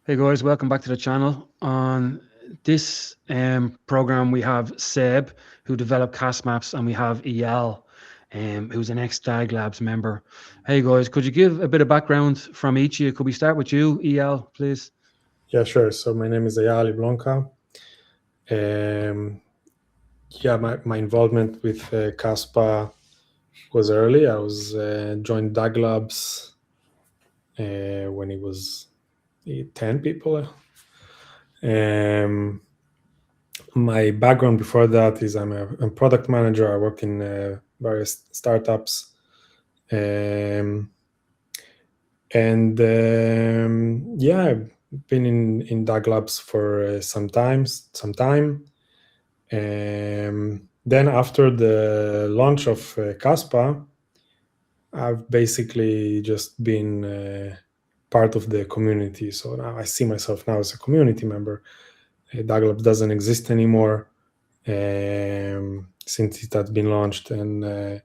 Hey guys, welcome back to the channel. On this program, we have Seb, who developed KAS maps, and we have Eyal, who's an ex-DAG Labs member. Hey guys, could you give a bit of background from each of you? Could we start with you, Eyal, please? Yeah, sure. So my name is Eyal Blanca. Yeah, my involvement with Kaspa was early. I was joined DAG Labs when it was 10 people. My background before that is I'm a product manager. I work in various startups. Yeah, I've been in DAG Labs for some time. Then after the launch of Kaspa, I've basically just been part of the community. So now I see myself now as a community member. DAG Labs doesn't exist anymore since it had been launched, and I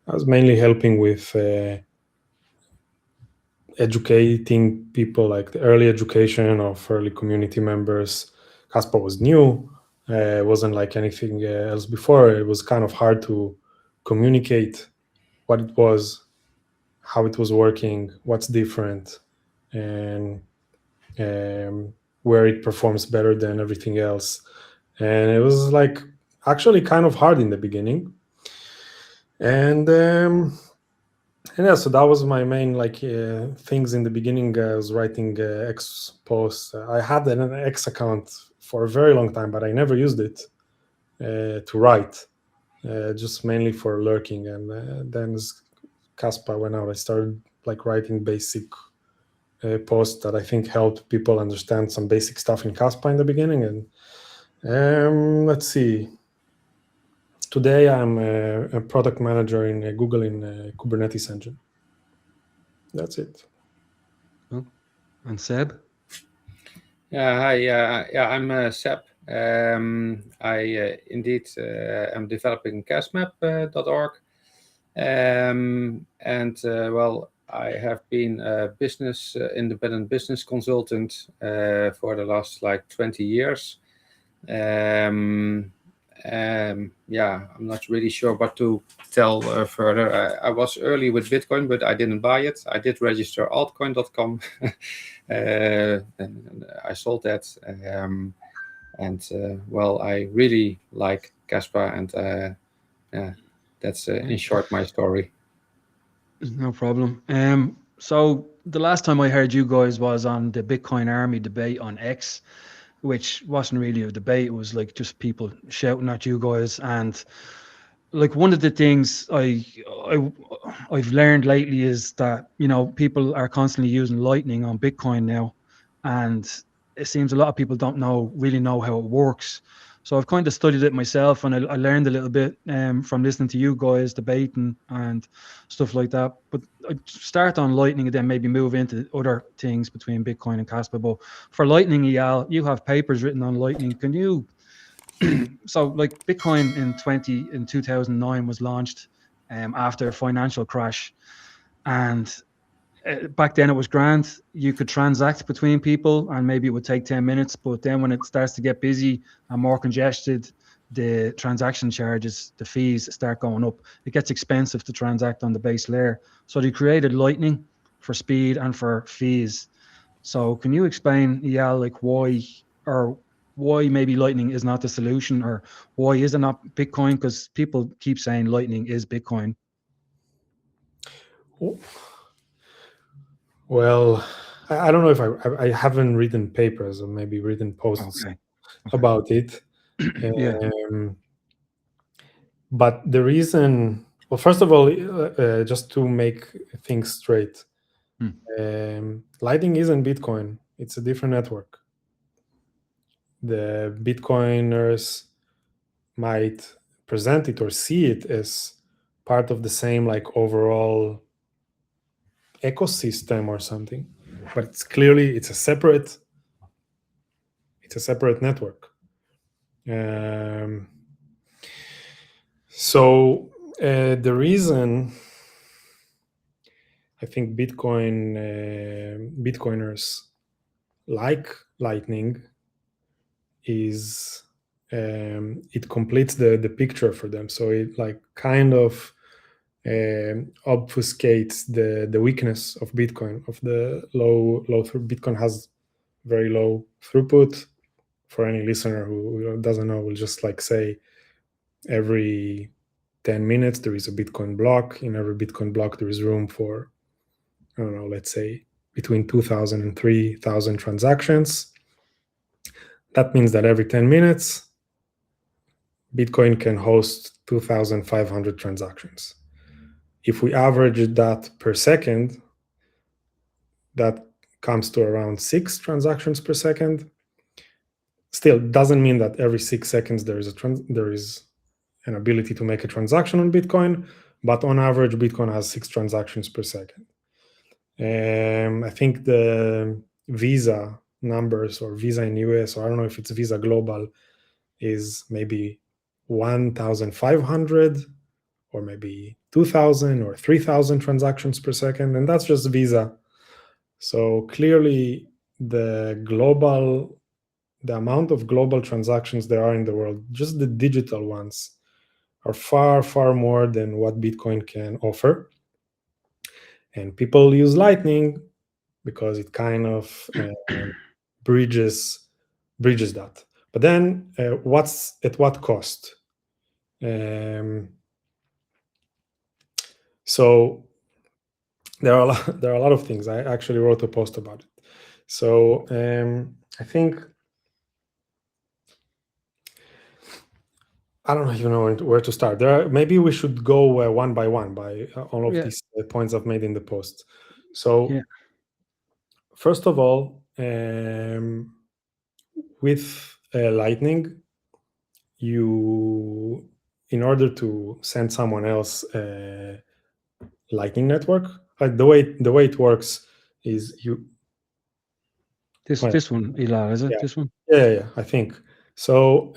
was mainly helping with educating people, like the early education of early community members. Kaspa was new. It wasn't like anything else before. It was kind of hard to communicate what it was, how it was working, what's different, and where it performs better than everything else. And it was like actually kind of hard in the beginning. And yeah, so that was my main things in the beginning. I was writing X posts. I had an X account for a very long time, but I never used it to write, just mainly for lurking. And then as Kaspa went out, I started like writing basic posts that I think helped people understand some basic stuff in Kaspa in the beginning. And let's see. Today, I'm a product manager in Google in Kubernetes engine. That's it. Oh, and Seb? Yeah, hi. Yeah, I'm Seb. I indeed am developing KASmap.org. Well, I have been a independent business consultant for the last like 20 years. Yeah, I'm not really sure what to tell further. I was early with Bitcoin, but I didn't buy it. I did register altcoin.com. And I sold that. Well, I really like Kaspa, and yeah, that's in short my story. No problem. So the last time I heard you guys was on the Bitcoin Army debate on X, which wasn't really a debate. It was like just people shouting at you guys. And like one of the things I've learned lately is that people are constantly using Lightning on Bitcoin now, and it seems a lot of people don't really know how it works. So I've kind of studied it myself, and I learned a little bit from listening to you guys debating and stuff like that. But I start on Lightning and then maybe move into other things between Bitcoin and Casper. But for Lightning, Eyal, you have papers written on Lightning. Can you so like Bitcoin in 2009 was launched after a financial crash, and back then it was grand. You could transact between people, and maybe it would take 10 minutes. But then when it starts to get busy and more congested, the transaction charges, the fees start going up. It gets expensive to transact on the base layer. So they created Lightning for speed and for fees. So can you explain, yeah, like why maybe Lightning is not the solution, or why is it not Bitcoin? Because people keep saying Lightning is Bitcoin. Well, I don't know if I haven't written papers or maybe written posts Okay. about it. Yeah. But the reason, well, first of all, just to make things straight, Lightning isn't Bitcoin. It's a different network. The Bitcoiners might present it or see it as part of the same like overall ecosystem or something, but it's a separate network. So the reason I think Bitcoiners like Lightning, is it completes the picture for them. So it like kind of obfuscates the weakness of Bitcoin, of the low Bitcoin has very low throughput. For any listener who doesn't know, we'll just like say every 10 minutes there is a Bitcoin block. In every Bitcoin block there is room for, I don't know, let's say between 2,000 and 3,000 transactions. That means that every 10 minutes Bitcoin can host 2,500 transactions. If we average that per second, that comes to around 6 transactions per second. Still doesn't mean that every 6 seconds there is an ability to make a transaction on Bitcoin, but on average, Bitcoin has 6 transactions per second. I think the Visa numbers, or Visa in US, or I don't know if it's Visa Global, is maybe 1,500 or maybe 2,000 or 3,000 transactions per second, and that's just Visa. So clearly the amount of global transactions there are in the world, just the digital ones, are far, far more than what Bitcoin can offer. And people use Lightning because it kind of bridges that. But then what's at what cost? So there are a lot of things. I actually wrote a post about it. So I think, I don't even know where to start. Maybe we should go one by one by all of these points I've made in the post. So first of all, with Lightning, in order to send someone else Lightning network, like the way it works is This one, Eyal, is it? Yeah. This one? Yeah, I think so.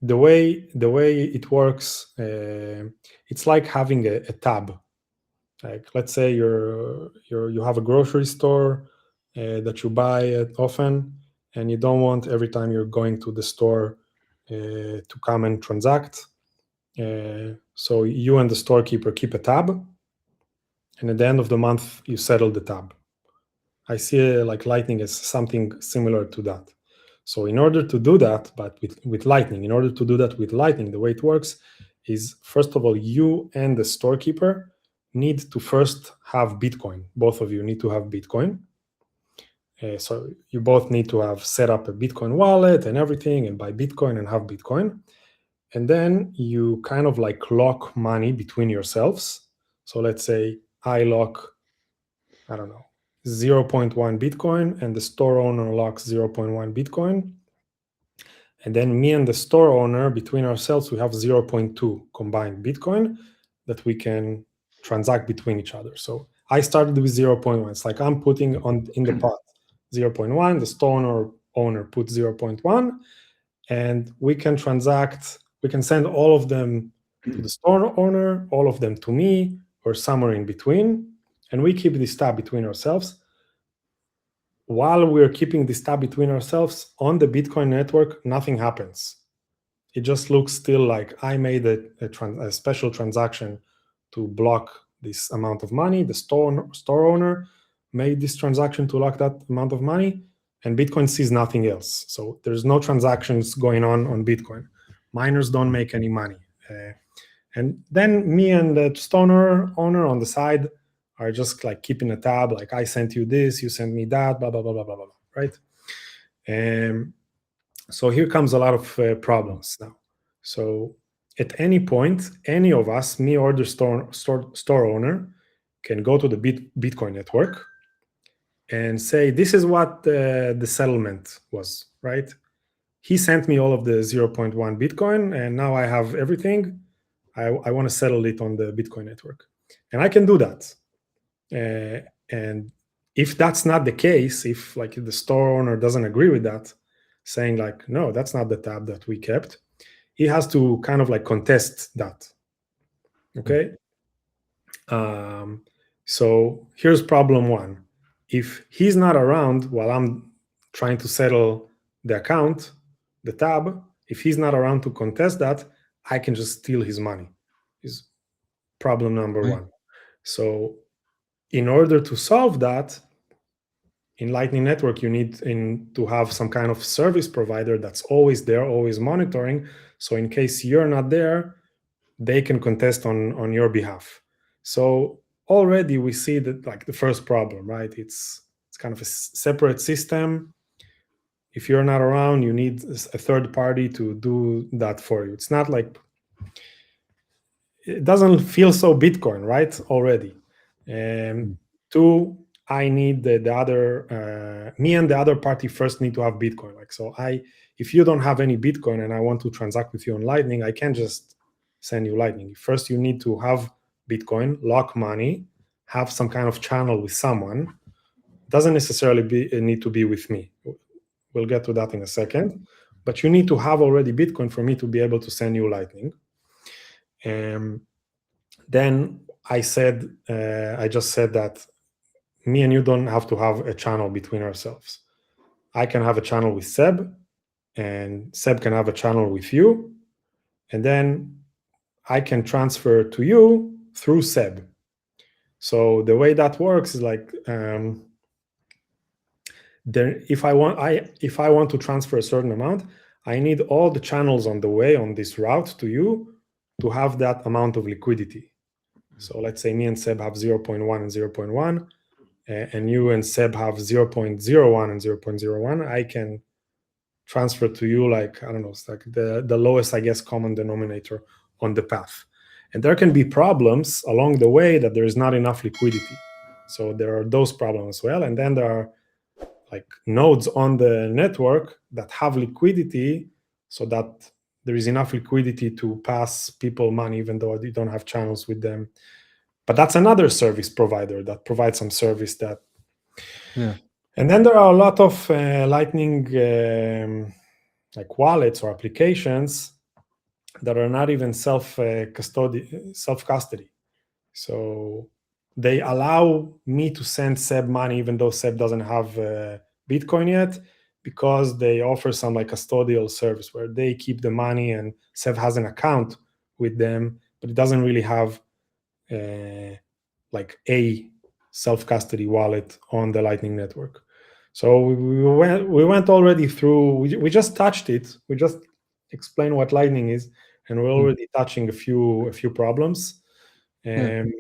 The way it works, it's like having a tab. Like, let's say you have a grocery store that you buy often, and you don't want every time you're going to the store to come and transact. So you and the storekeeper keep a tab, and at the end of the month you settle the tab. I see like Lightning as something similar to that. So in order to do that, but with Lightning, the way it works is, first of all, you and the storekeeper need to first have Bitcoin. Both of you need to have Bitcoin. So you both need to have set up a Bitcoin wallet and everything, and buy Bitcoin and have Bitcoin. And then you kind of like lock money between yourselves. So let's say I lock, I don't know, 0.1 Bitcoin, and the store owner locks 0.1 Bitcoin. And then me and the store owner, between ourselves, we have 0.2 combined Bitcoin that we can transact between each other. So I started with 0.1. It's like I'm putting in the pot 0.1, the store owner puts 0.1, and we can transact, we can send all of them to the store owner, all of them to me, or somewhere in between. And we keep this tab between ourselves. While we're keeping this tab between ourselves on the Bitcoin network, nothing happens. It just looks still like I made a special transaction to block this amount of money. The store owner made this transaction to lock that amount of money, and Bitcoin sees nothing else. So there's no transactions going on Bitcoin. Miners don't make any money. And then me and the store owner on the side are just like keeping a tab, like I sent you this, you sent me that, blah, blah, blah, blah, blah, blah, right? So here comes a lot of problems now. So at any point, any of us, me or the store owner, can go to the Bitcoin network and say, this is what the settlement was, right? He sent me all of the 0.1 Bitcoin, and now I have everything. I want to settle it on the Bitcoin network. And I can do that. And if that's not the case, if like the store owner doesn't agree with that, saying like, no, that's not the tab that we kept, he has to kind of like contest that. Okay. So here's problem one. If he's not around while I'm trying to settle the account, the tab, if he's not around to contest that, I can just steal his money. Is problem number Right. one. So in order to solve that, in Lightning Network, you need to have some kind of service provider that's always there, always monitoring. So in case you're not there, they can contest on your behalf. So already we see that, like, the first problem, right? It's kind of a separate system. If you're not around, you need a third party to do that for you. It's not like, it doesn't feel so Bitcoin, right? Already. Two, I need the other, me and the other party first need to have Bitcoin. Like, so if you don't have any Bitcoin and I want to transact with you on Lightning, I can't just send you Lightning. First, you need to have Bitcoin, lock money, have some kind of channel with someone. Doesn't necessarily need to be with me. We'll get to that in a second. But you need to have already Bitcoin for me to be able to send you Lightning. Then I just said that me and you don't have to have a channel between ourselves. I can have a channel with Seb, and Seb can have a channel with you, and then I can transfer to you through Seb. So the way that works is like, if I want to transfer a certain amount, I need all the channels on the way on this route to you to have that amount of liquidity. So let's say me and Seb have 0.1 and 0.1, and you and Seb have 0.01 and 0.01. I can transfer to you, like, I don't know, it's like the lowest, I guess, common denominator on the path. And there can be problems along the way that there is not enough liquidity. So there are those problems as well. And then there are like nodes on the network that have liquidity, so that there is enough liquidity to pass people money, even though you don't have channels with them. But that's another service provider that provides some service that. Yeah. And then there are a lot of Lightning like wallets or applications that are not even self-custody. So they allow me to send Seb money even though Seb doesn't have Bitcoin yet, because they offer some like custodial service where they keep the money and Seb has an account with them, but it doesn't really have like a self-custody wallet on the Lightning Network. So we went already through, we just touched it. We just explained what Lightning is, and we're already touching a few problems. Maybe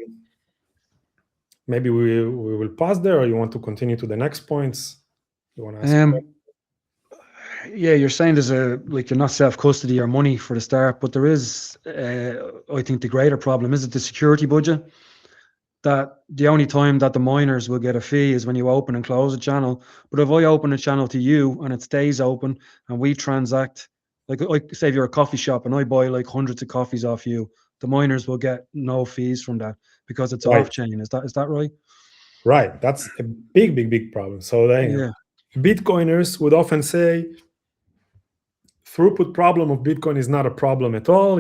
we will pause there, or you want to continue to the next points? You want to ask? Yeah, you're saying there's you're not self-custody or money for the start, but there is, I think the greater problem is the security budget. That the only time that the miners will get a fee is when you open and close a channel. But if I open a channel to you and it stays open and we transact, like say if you're a coffee shop and I buy like hundreds of coffees off you, the miners will get no fees from that because it's Right. off chain. Is that right? Right. That's a big problem. So Bitcoiners would often say throughput problem of Bitcoin is not a problem at all,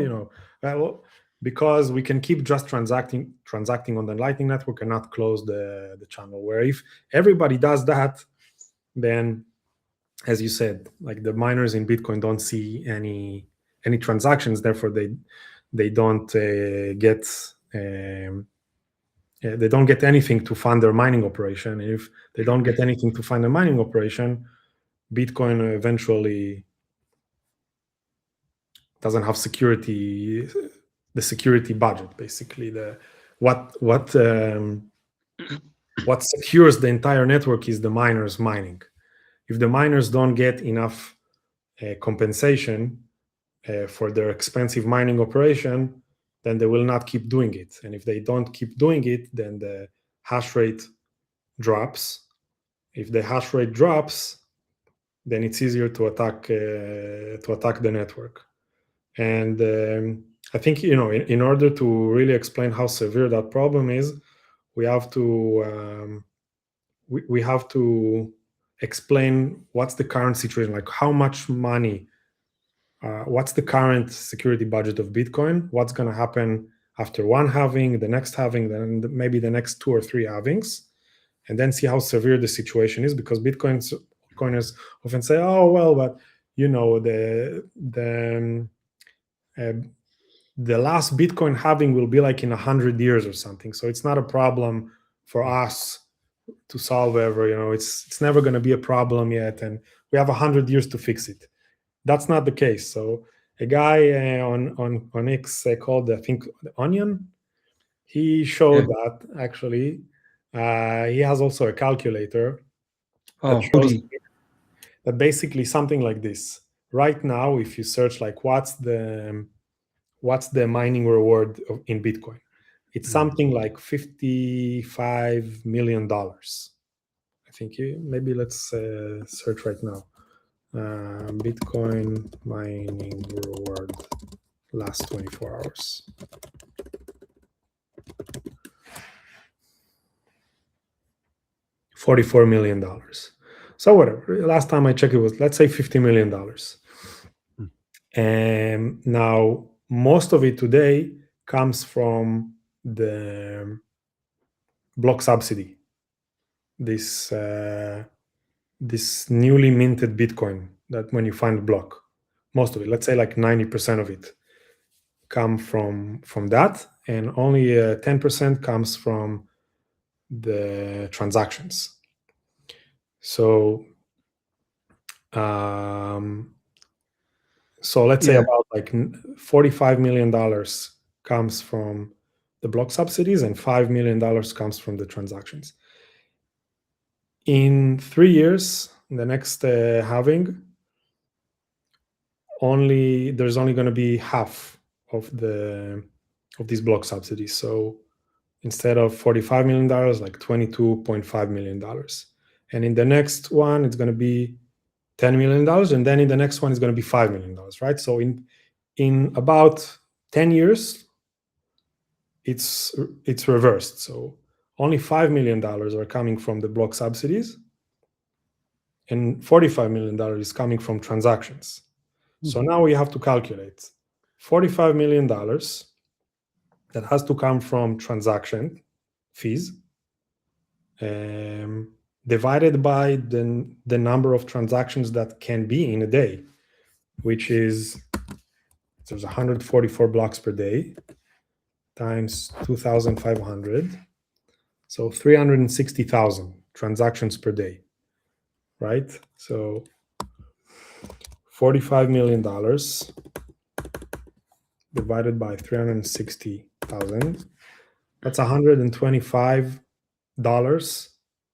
because we can keep just transacting on the Lightning Network and not close the channel. Where if everybody does that, then, as you said, like the miners in Bitcoin don't see any transactions, therefore they don't get they don't get anything to fund their mining operation. And if they don't get anything to fund their mining operation, Bitcoin eventually doesn't have security, the security budget, basically. What secures the entire network is the miners mining. If the miners don't get enough compensation for their expensive mining operation, then they will not keep doing it. And if they don't keep doing it, then the hash rate drops. If the hash rate drops, then it's easier to attack the network. And I think, in order to really explain how severe that problem is, we have to we have to explain what's the current situation, like how much money, what's the current security budget of Bitcoin, what's going to happen after one halving, the next halving, then maybe the next 2 or 3 halvings, and then see how severe the situation is, because Bitcoin's Bitcoiners often say, "Oh well, but the last Bitcoin halving will be like in 100 years or something. So it's not a problem for us to solve ever. It's never going to be a problem yet, and we have 100 years to fix it." That's not the case. So a guy on X called, I think, the Onion, he showed that actually. He has also a calculator that shows that basically something like this. Right now, if you search like what's the mining reward in Bitcoin, it's something like $55 million. I think maybe let's search right now. Bitcoin mining reward last 24 hours. $44 million. So whatever. Last time I checked, it was, let's say, $50 million. And now most of it today comes from the block subsidy. This newly minted Bitcoin that when you find a block, most of it, let's say like 90% of it, come from that, and only 10% comes from the transactions. So let's say about like $45 million comes from the block subsidies and $5 million comes from the transactions. In 3 years, in the next halving, there's only going to be half of these block subsidies. So instead of $45 million, like $22.5 million. And in the next one, it's going to be $10 million, and then in the next one is going to be $5 million, right? So in about 10 years, it's reversed. So only $5 million are coming from the block subsidies, and $45 million is coming from transactions. So now we have to calculate $45 million that has to come from transaction fees, divided by the number of transactions that can be in a day, which is, there's 144 blocks per day times 2,500. So 360,000 transactions per day, right? So $45 million divided by 360,000, that's $125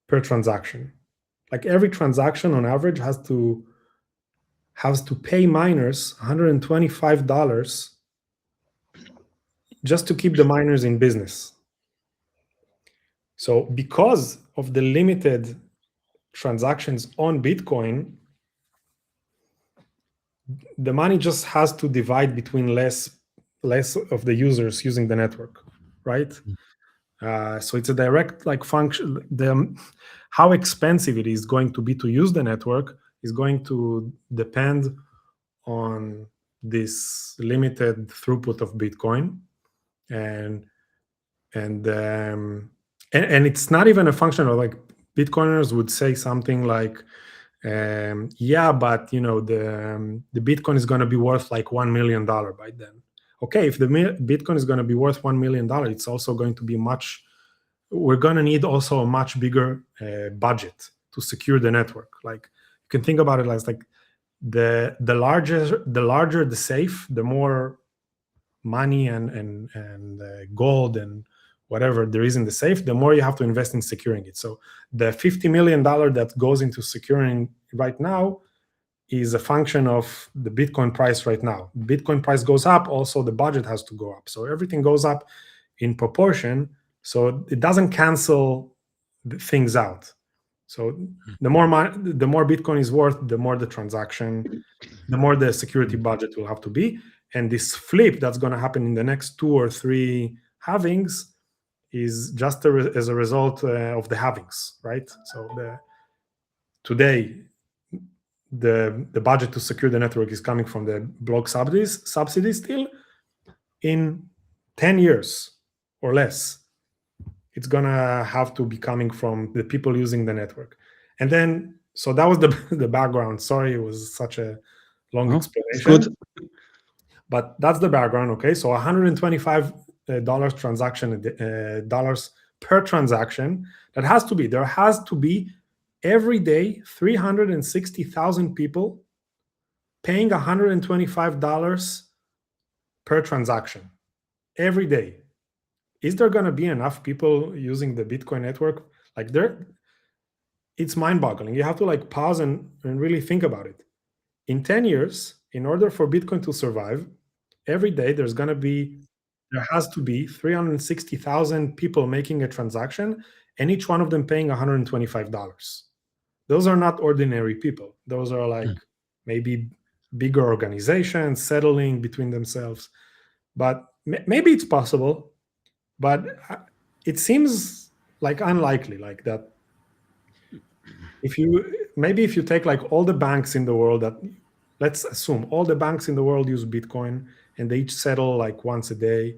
per transaction. Like every transaction on average has to pay miners $125 just to keep the miners in business. So because of the limited transactions on Bitcoin, the money just has to divide between less of the users using the network, right? So it's a direct function. How expensive it is going to be to use the network is going to depend on this limited throughput of Bitcoin, and it's not even a function of, like, Bitcoiners would say something like, yeah, but the Bitcoin is going to be worth like $1 million by then. Okay, if the Bitcoin is going to be worth $1 million, it's also going to be we're going to need also a much bigger budget to secure the network. Like, you can think about it as like the larger the safe, the more money and gold and whatever there is in the safe, the more you have to invest in securing it. So the $50 million that goes into securing right now is a function of the Bitcoin price right now. Bitcoin price goes up, also the budget has to go up. So everything goes up in proportion. So it doesn't cancel things out. So the more Bitcoin is worth, the more the more the security budget will have to be. And this flip that's going to happen in the next 2 or 3 halvings is just as a result of the halvings, right? So today, the budget to secure the network is coming from the block subsidies still. In 10 years or less, it's gonna have to be coming from the people using the network. And then So that was the the background. Sorry, it was such a long Oh, it's explanation. good. But that's the background. Okay, so $125 transaction dollars per transaction. That has to be, there has to be every day 360,000 people paying $125 per transaction every day. Is there going to be enough people using the Bitcoin network? Like, there, it's mind-boggling. You have to like pause and really think about it. In 10 years, in order for Bitcoin to survive, every day there has to be 360,000 people making a transaction, and each one of them paying $125. Those are not ordinary people. Those are like maybe bigger organizations settling between themselves. But maybe it's possible, but it seems like unlikely, like that. If you take like all the banks in the world, that, let's assume all the banks in the world use Bitcoin and they each settle like once a day,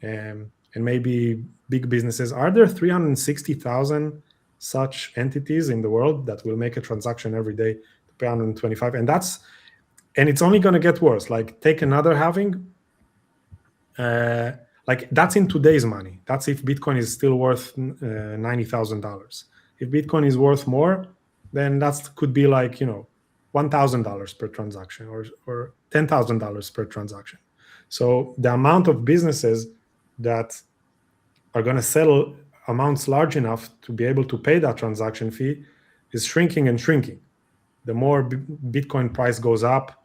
and maybe big businesses, are there 360,000 such entities in the world that will make a transaction every day to pay 125? And it's only going to get worse. Like, take another halving, like that's in today's money. That's if Bitcoin is still worth $90,000. If Bitcoin is worth more, then that could be like, $1,000 per transaction, or $10,000 per transaction. So the amount of businesses that are going to settle amounts large enough to be able to pay that transaction fee is shrinking and shrinking. The more Bitcoin price goes up,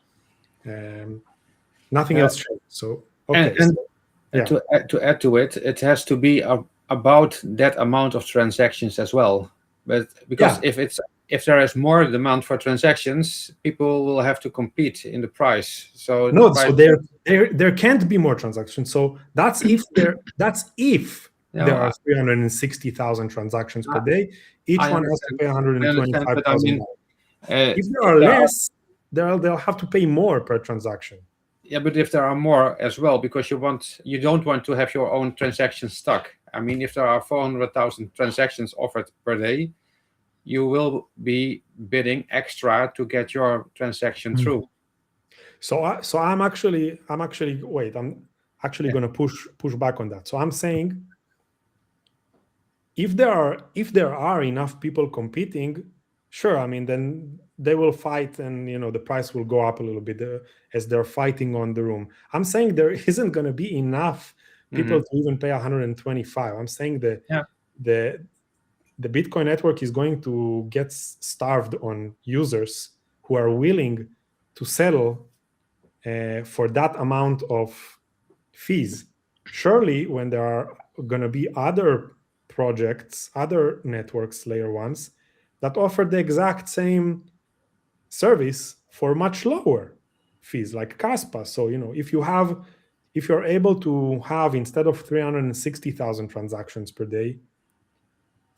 nothing else changes. So okay. And to add to it, it has to be about that amount of transactions as well. But because if there is more demand for transactions, people will have to compete in the price. So so there can't be more transactions. So that's if there are 360,000 transactions per day. Each one has to pay $125,000. If there are less, they'll have to pay more per transaction. Yeah, but if there are more as well, because you don't want to have your own transactions stuck. I mean, if there are 400,000 transactions offered per day, you will be bidding extra to get your transaction through. So I'm actually going to push back on that. So I'm saying, if there are enough people competing, sure, I mean, then they will fight, and the price will go up a little bit as they're fighting on the room. I'm saying there isn't going to be enough people to even pay 125. I'm saying the Bitcoin network is going to get starved on users who are willing to settle for that amount of fees. Surely, when there are going to be other projects, other networks, layer ones, that offer the exact same service for much lower fees, like Kaspa. So, if you're able to have, instead of 360,000 transactions per day,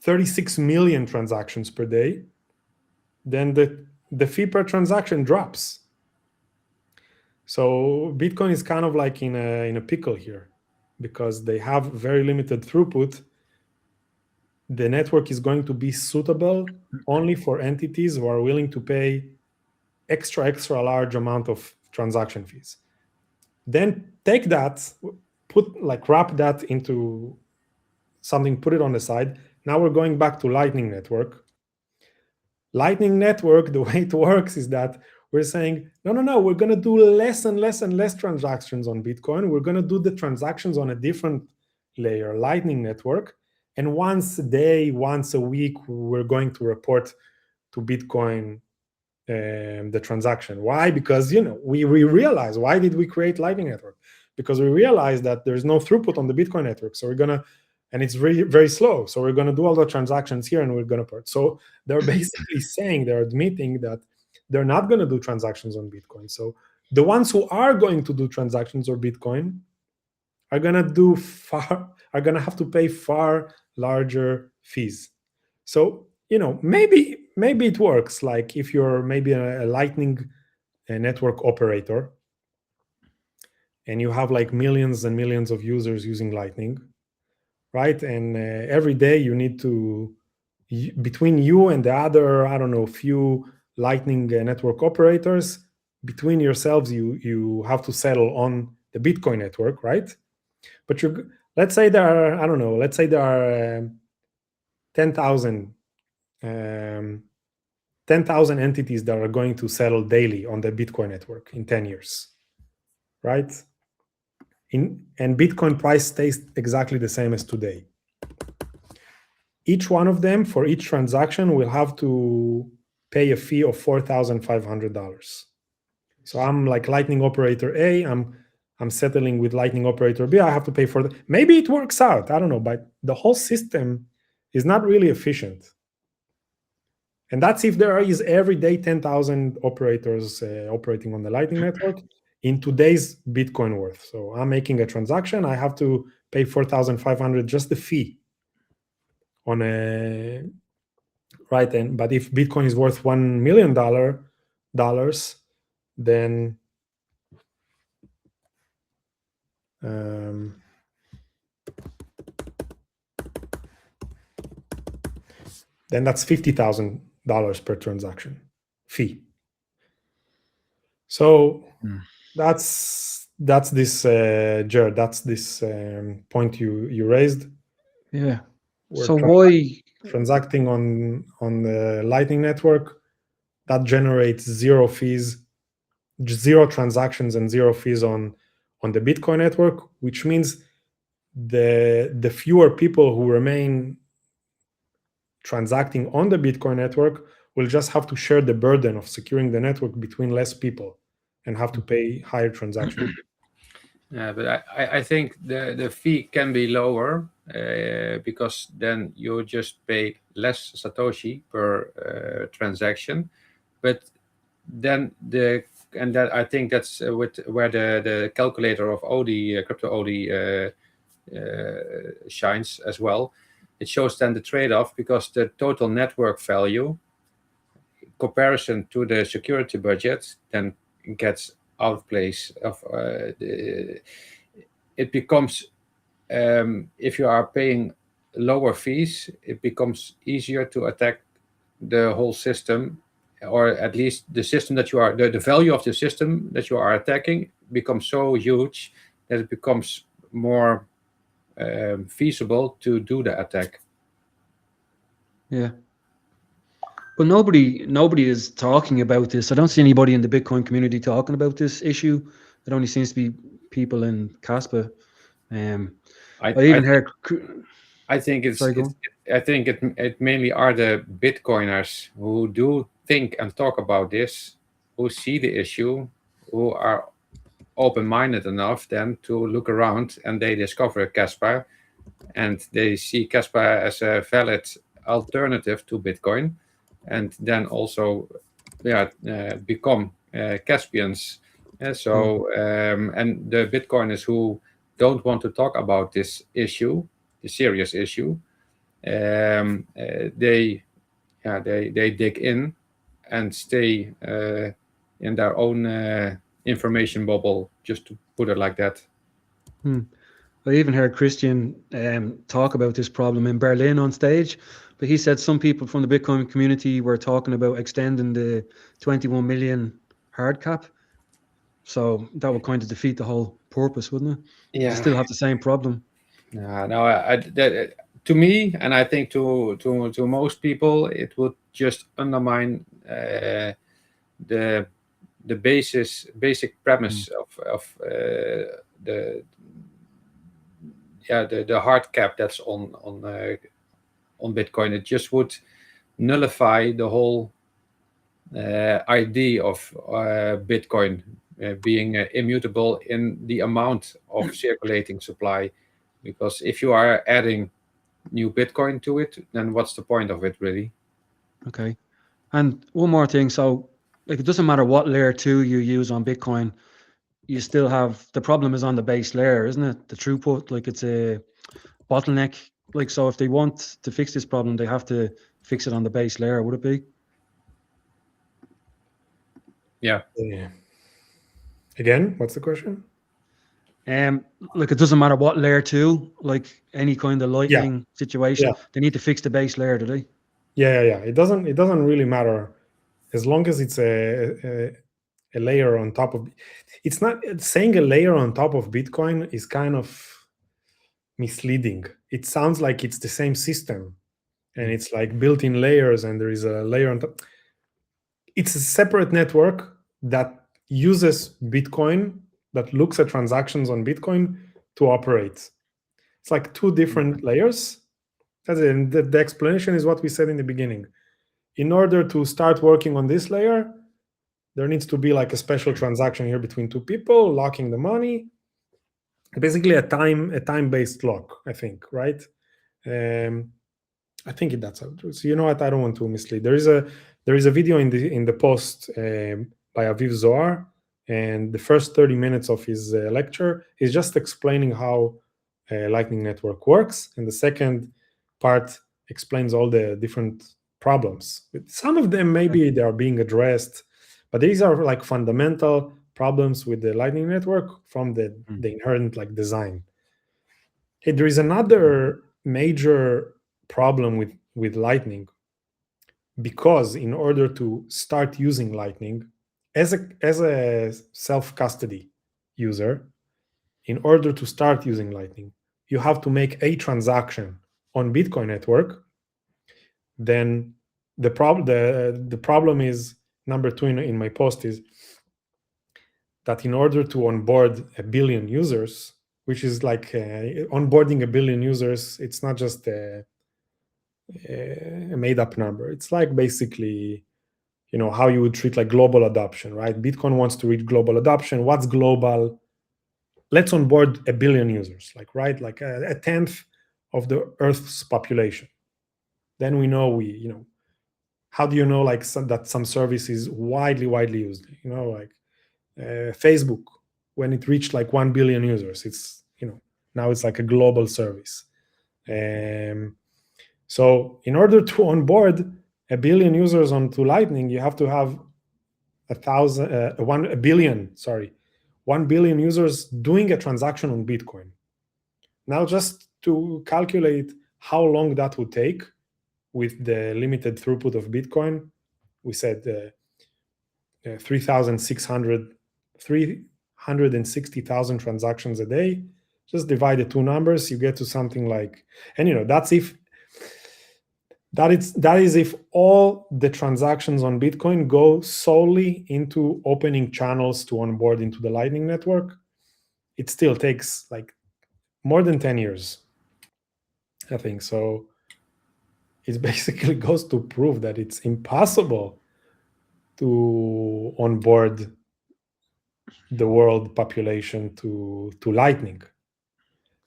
36 million transactions per day, then the fee per transaction drops. So Bitcoin is kind of like in a pickle here, because they have very limited throughput. The network is going to be suitable only for entities who are willing to pay extra large amount of transaction fees. Then take that, wrap that into something, put it on the side. Now we're going back to Lightning Network. Lightning Network, the way it works is that we're saying, no, we're going to do less and less and less transactions on Bitcoin. We're going to do the transactions on a different layer, Lightning Network. And once a day, once a week, we're going to report to Bitcoin the transaction. Why? Because, we realize, why did we create Lightning Network? Because we realized that there's no throughput on the Bitcoin network. So we're going to, and it's very, very slow. So we're going to do all the transactions here, and we're going to port. So they're basically saying, they're admitting that they're not going to do transactions on Bitcoin. So the ones who are going to do transactions on Bitcoin are going to have to pay far larger fees. So, maybe it works. Like, if you're maybe a Lightning network operator, and you have like millions and millions of users using Lightning, right? And every day you need to between you and the other, I don't know, few Lightning network operators, between yourselves, you have to settle on the Bitcoin network, right? But let's say there are, I don't know, let's say there are 10,000 10,000 entities that are going to settle daily on the Bitcoin network in 10 years, right? And Bitcoin price stays exactly the same as today. Each one of them, for each transaction, will have to pay a fee of $4,500. So I'm like Lightning operator A, I'm settling with Lightning operator B, I have to pay for maybe it works out, I don't know, but the whole system is not really efficient. And that's if there is every day 10,000 operators operating on the Lightning network in today's Bitcoin worth. So I'm making a transaction, I have to pay 4,500 just the fee on a right end. But if Bitcoin is worth $1 million, then then that's $50,000 per transaction fee. So that's this Jared, that's this point you raised. Yeah. We're So why transacting on the Lightning network that generates zero fees, zero transactions and zero fees on the Bitcoin network, which means the fewer people who remain transacting on the Bitcoin network will just have to share the burden of securing the network between less people and have to pay higher transaction. Yeah, but I think the fee can be lower because then you just pay less Satoshi per transaction. But then I think that's with where the calculator of OD crypto OD shines as well. It shows then the trade-off because the total network value comparison to the security budget then gets out of place. It becomes if you are paying lower fees, it becomes easier to attack the whole system, or at least the system that you are the value of the system that you are attacking becomes so huge that it becomes more feasible to do the attack. Yeah. But nobody is talking about this. I don't see anybody in the Bitcoin community talking about this issue. It only seems to be people in Kaspa. I even heard. I think Sorry, go on. I think it mainly are the Bitcoiners who do think and talk about this, who see the issue, who are open-minded enough then to look around, and they discover Kaspa, and they see Kaspa as a valid alternative to Bitcoin, and then also become Caspians. And the Bitcoiners who don't want to talk about this issue, the serious issue, they dig in and stay in their own information bubble, just to put it like that. I even heard Christian talk about this problem in Berlin on stage, but he said some people from the Bitcoin community were talking about extending the 21 million hard cap. So that would kind of defeat the whole purpose, wouldn't it? Yeah. You still have the same problem. No, to me, and I think to most people, it would just undermine the basic premise of the hard cap that's on Bitcoin. It just would nullify the whole idea of Bitcoin being immutable in the amount of circulating supply. Because if you are adding new Bitcoin to it, then what's the point of it, really? Okay. And one more thing. So, like, it doesn't matter what layer 2 you use on Bitcoin, you still have the problem is on the base layer, isn't it? The throughput, like, it's a bottleneck. Like, so if they want to fix this problem, they have to fix it on the base layer, would it be? Yeah. Again, what's the question? Like, it doesn't matter what layer 2, like any kind of lightning situation, they need to fix the base layer, do they? Yeah. It doesn't really matter as long as it's a layer on top of. It's not saying a layer on top of Bitcoin is kind of misleading. It sounds like it's the same system, and it's like built-in layers, and there is a layer on top. It's a separate network that uses Bitcoin, that looks at transactions on Bitcoin to operate. It's like two different layers. That's it. And the explanation is what we said in the beginning. In order to start working on this layer, there needs to be like a special transaction here between two people, locking the money. Basically, a time-based lock, I think, right? I think that's how it is. So you know what? I don't want to mislead. There is a video in the post by Aviv Zohar, and the first 30 minutes of his lecture is just explaining how Lightning Network works, and the second part explains all the different problems. Some of them maybe they are being addressed, but these are like fundamental problems with the Lightning Network from the inherent like design. Hey, there is another major problem with Lightning, because in order to start using Lightning as a self-custody user, in order to start using Lightning, you have to make a transaction on Bitcoin network. Then the problem is number 2 in my post is that in order to onboard 1 billion users, which is like onboarding 1 billion users, it's not just a made-up number. It's like basically, how you would treat like global adoption, right? Bitcoin wants to reach global adoption. What's global? Let's onboard 1 billion users, like a tenth of the Earth's population. Then we know how do you know like that some service is widely used? Like Facebook, when it reached like 1 billion users, it's now it's like a global service. So in order to onboard 1 billion users onto Lightning, you have to have 1 billion users doing a transaction on Bitcoin. Now, just to calculate how long that would take with the limited throughput of Bitcoin, we said 360,000 transactions a day. Just divide the two numbers, you get to something like, and that is if all the transactions on Bitcoin go solely into opening channels to onboard into the Lightning Network. It still takes like more than 10 years, I think. So it basically goes to prove that it's impossible to onboard the world population to Lightning.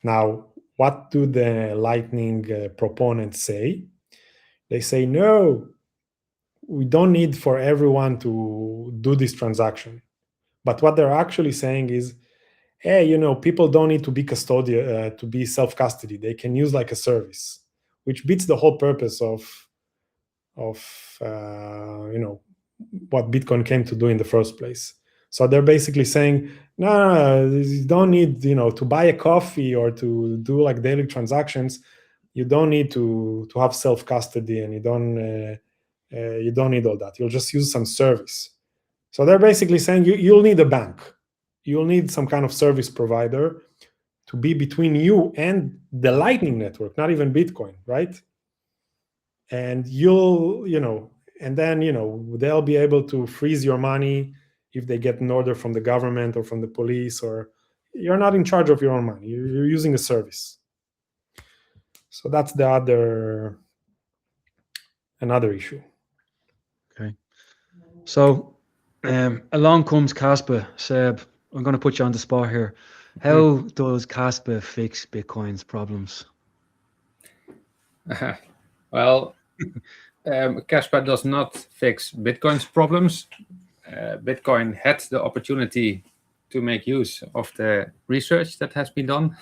Now, what do the Lightning proponents say? They say, no, we don't need for everyone to do this transaction. But what they're actually saying is, hey, people don't need to be custodial, to be self-custody. They can use like a service, which beats the whole purpose of what Bitcoin came to do in the first place. So they're basically saying, no, you don't need, to buy a coffee or to do like daily transactions. You don't need to have self-custody, and you don't need all that. You'll just use some service. So they're basically saying you'll need a bank. You'll need some kind of service provider to be between you and the Lightning Network, not even Bitcoin, right? And and then, they'll be able to freeze your money if they get an order from the government or from the police, or you're not in charge of your own money. You're using a service. So that's another issue. Okay. So along comes Kaspa. Seb, I'm going to put you on the spot here. How does Kaspa fix Bitcoin's problems? Well, Kaspa does not fix Bitcoin's problems. Bitcoin had the opportunity to make use of the research that has been done,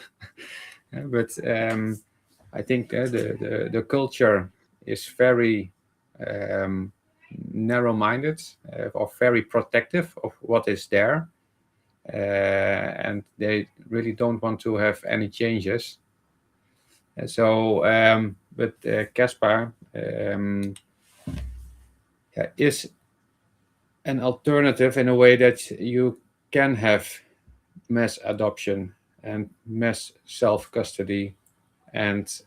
but I think the culture is very narrow-minded or very protective of what is there, and they really don't want to have any changes. But Kaspa is an alternative in a way that you can have mass adoption and mass self-custody and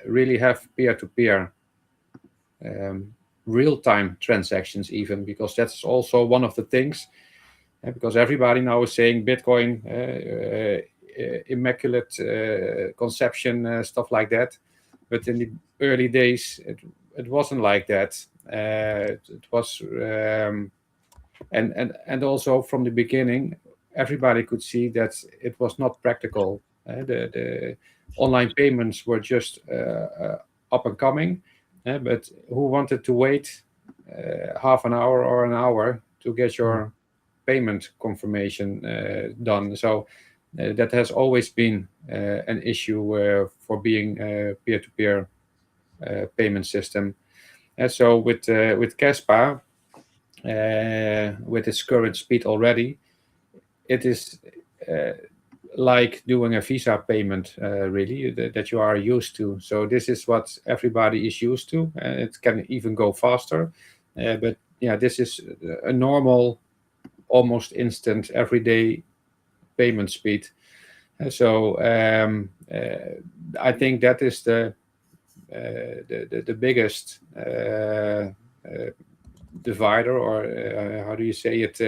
really have peer-to-peer real-time transactions even, because that's also one of the things, because everybody now is saying Bitcoin, immaculate conception, stuff like that. But in the early days, it wasn't like that. It was, and also from the beginning, everybody could see that it was not practical. The online payments were just up and coming, but who wanted to wait half an hour or an hour to get your payment confirmation done? So that has always been an issue for being a peer-to-peer payment system. And so with Kaspa, with its current speed already, it is like doing a Visa payment, really, that you are used to. So this is what everybody is used to. It can even go faster. But yeah, this is a normal, almost instant, everyday payment speed. So I think that is the biggest divider, or how do you say it,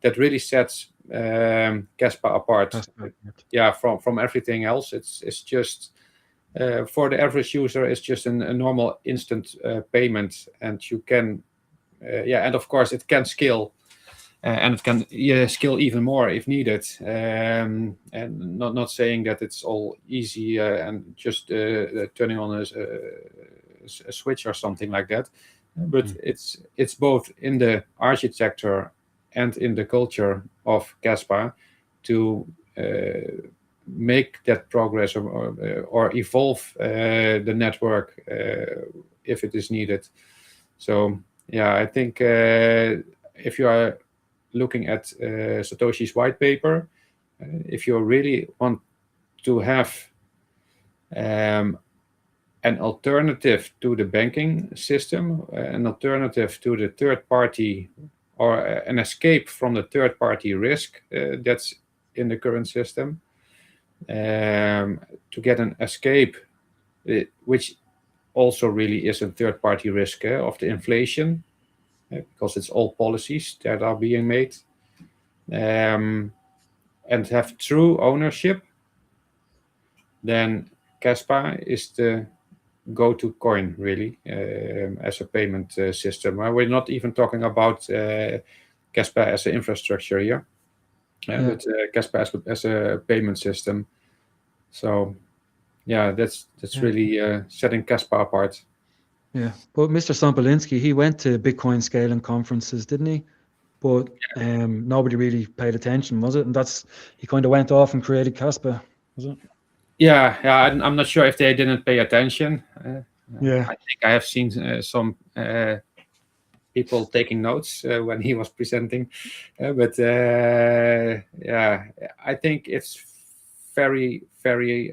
that really sets Kaspa apart. Kaspa, Yeah, from everything else. It's just for the average user, it's just a normal instant payment, and you can and of course it can scale. And it can scale even more if needed. And not saying that it's all easy and just turning on a switch or something like that. But it's both in the architecture and in the culture of Kaspa to make that progress or evolve the network if it is needed. So yeah, I think if you are looking at Satoshi's white paper, if you really want to have an alternative to the banking system, an alternative to the third party, or an escape from the third party risk that's in the current system, to get an escape, which also really is a third party risk of the inflation, because it's all policies that are being made, and have true ownership, then Kaspa is the go-to coin, really, as a payment system. We're not even talking about Kaspa as an infrastructure here, but Kaspa as a payment system. So, yeah, that's really setting Kaspa apart. Yeah, but Mr. Sampolinsky, he went to Bitcoin scaling conferences, didn't he? But nobody really paid attention, was it? And he kind of went off and created Kaspa, was it? Yeah, I'm not sure if they didn't pay attention. Yeah. I think I have seen some people taking notes when he was presenting, but yeah, I think it's very, very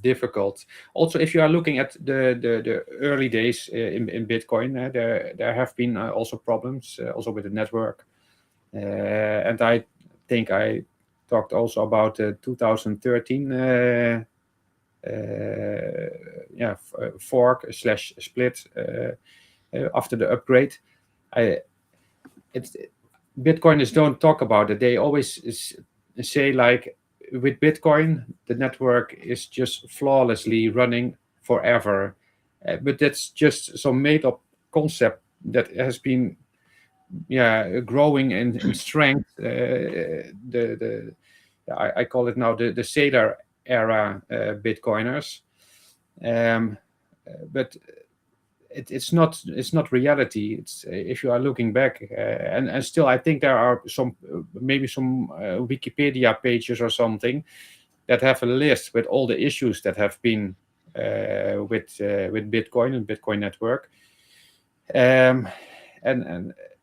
difficult. Also, if you are looking at the early days in Bitcoin, there have been also problems also with the network, and I think I talked also about 2013 fork / split after the upgrade. Bitcoiners don't talk about it. They always say, like, with Bitcoin, the network is just flawlessly running forever. But that's just some made-up concept that has been growing in strength. I call it now the Saylor era Bitcoiners. But it's not reality. It's if you are looking back, and still I think there are maybe some Wikipedia pages or something that have a list with all the issues that have been with Bitcoin and Bitcoin network, and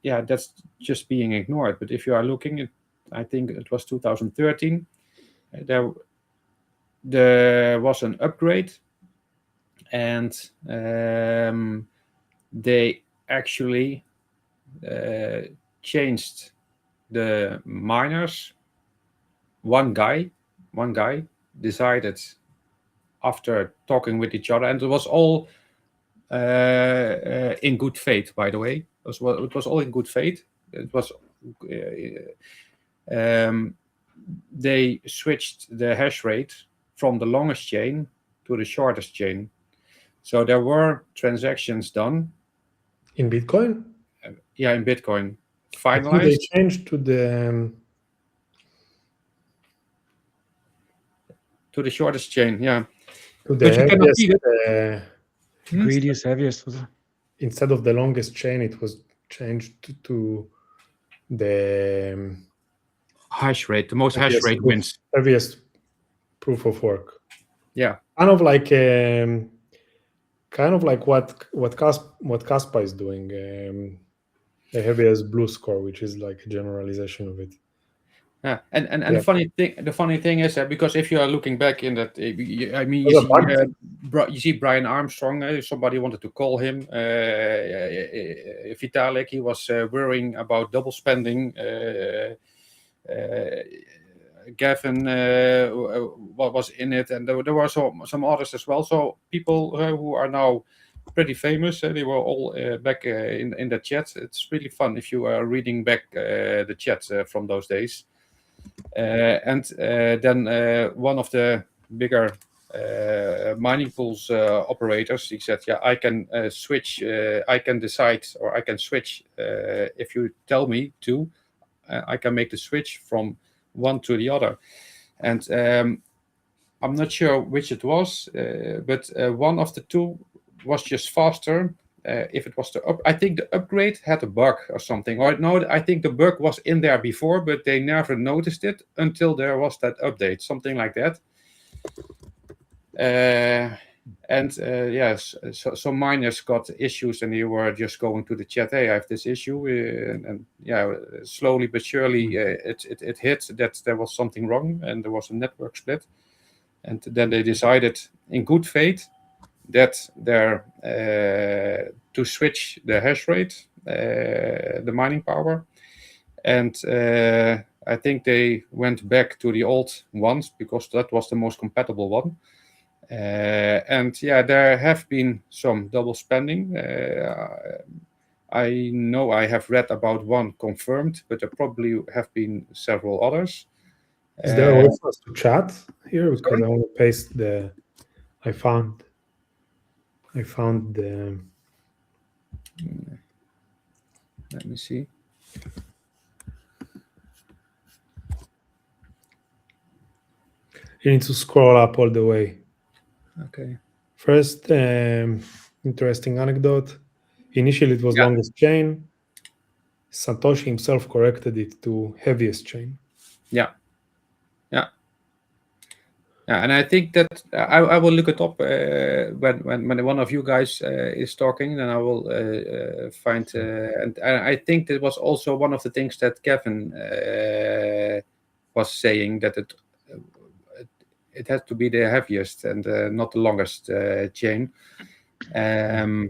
yeah, that's just being ignored. But if you are looking at, I think it was 2013, there was an upgrade, and they actually changed the miners. One guy decided, after talking with each other, and it was all in good faith, by the way. It was all in good faith. It was they switched the hash rate from the longest chain to the shortest chain. So there were transactions done In Bitcoin? in Bitcoin, I think they finalized changed to the shortest chain. Yeah, to but the you cannot heaviest. beat it. Greediest, heaviest, was it? Instead of the longest chain, it was changed to the Hash rate, the most hash rate wins. heaviest proof of work. Yeah, Kind of like what Kaspa is doing. The heaviest blue score, which is like a generalization of it. yeah. And Yeah. the funny thing is that, because if you are looking back in that, I mean, Those are you see Brian Armstrong. Somebody wanted to call him Vitalik. He was worrying about double spending. Gavin what was in it, and there were some others as well. So people who are now pretty famous, they were all back in the chat. It's really fun if you are reading back the chat from those days. And then one of the bigger mining pools operators, he said, "Yeah, I can switch. I can decide, or I can switch if you tell me to. I can make the switch from one to the other." And I'm not sure which it was, but one of the two was just faster. If it was I think the upgrade had a bug or something. Or no, I think the bug was in there before, but they never noticed it until there was that update, something like that. And yes, so miners got issues, and you were just going to the chat, "Hey, I have this issue," and yeah, slowly but surely it hit that there was something wrong, and there was a network split, and then they decided, in good faith, that they're to switch the hash rate, the mining power, and I think they went back to the old ones because that was the most compatible one. And yeah, there have been some double spending. I know I have read about one confirmed, but there probably have been several others. Is there a way for us to chat here? Because Sorry? I want to paste the. I found the. Let me see. You need to scroll up all the way. Okay. First, interesting anecdote. Initially, it was longest chain. Satoshi himself corrected it to heaviest chain. Yeah. And I think that I will look it up when one of you guys is talking. Then I will find. And I think that was also one of the things that Kevin was saying, that it has to be the heaviest and not the longest chain. But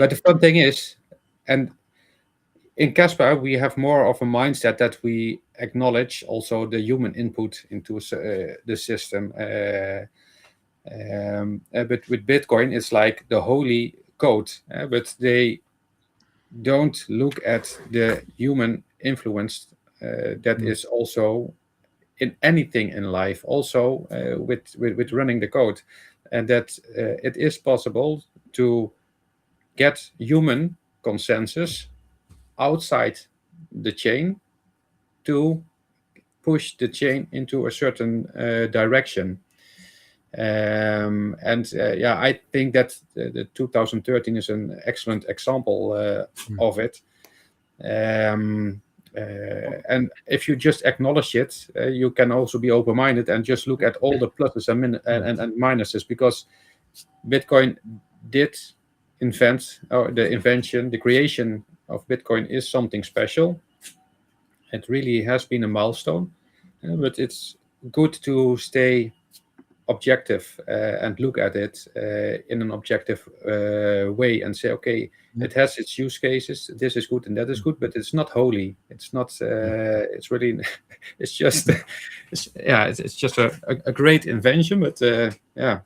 the fun thing is, and in Kaspa, we have more of a mindset that we acknowledge also the human input into the system. But with Bitcoin, it's like the holy code, but they don't look at the human influence that is also in anything in life, also with running the code, and that it is possible to get human consensus outside the chain to push the chain into a certain direction. I think that the 2013 is an excellent example of it. And if you just acknowledge it, you can also be open-minded and just look at all the pluses and minuses, because Bitcoin did invent, or the creation of Bitcoin is something special. It really has been a milestone, but it's good to stay objective and look at it in an objective way and say, okay, it has its use cases. This is good and that is good, but it's not holy. It's not. It's really. It's just. It's just a great invention, but yeah.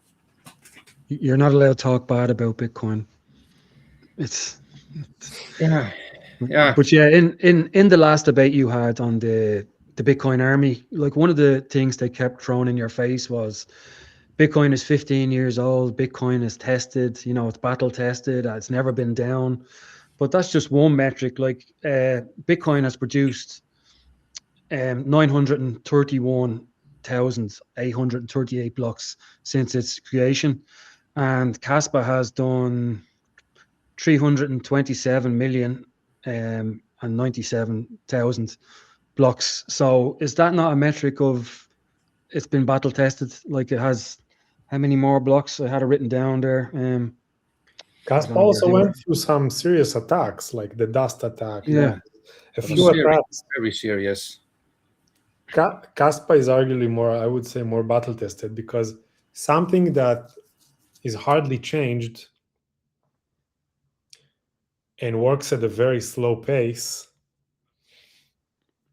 You're not allowed to talk bad about Bitcoin. Yeah. But yeah, in the last debate you had on the Bitcoin army, like one of the things they kept throwing in your face was Bitcoin is 15 years old. Bitcoin is tested. It's battle tested. It's never been down. But that's just one metric. Like Bitcoin has produced 931,838 blocks since its creation, and Kaspa has done 327 million and 97,000 blocks. So is that not a metric of it's been battle tested? Like it has how many more blocks? I had it written down there. Kaspa also went through some serious attacks, like the dust attack. Yeah, a few attacks. Very serious. Kaspa is arguably more, I would say, more battle tested, because something that is hardly changed and works at a very slow pace,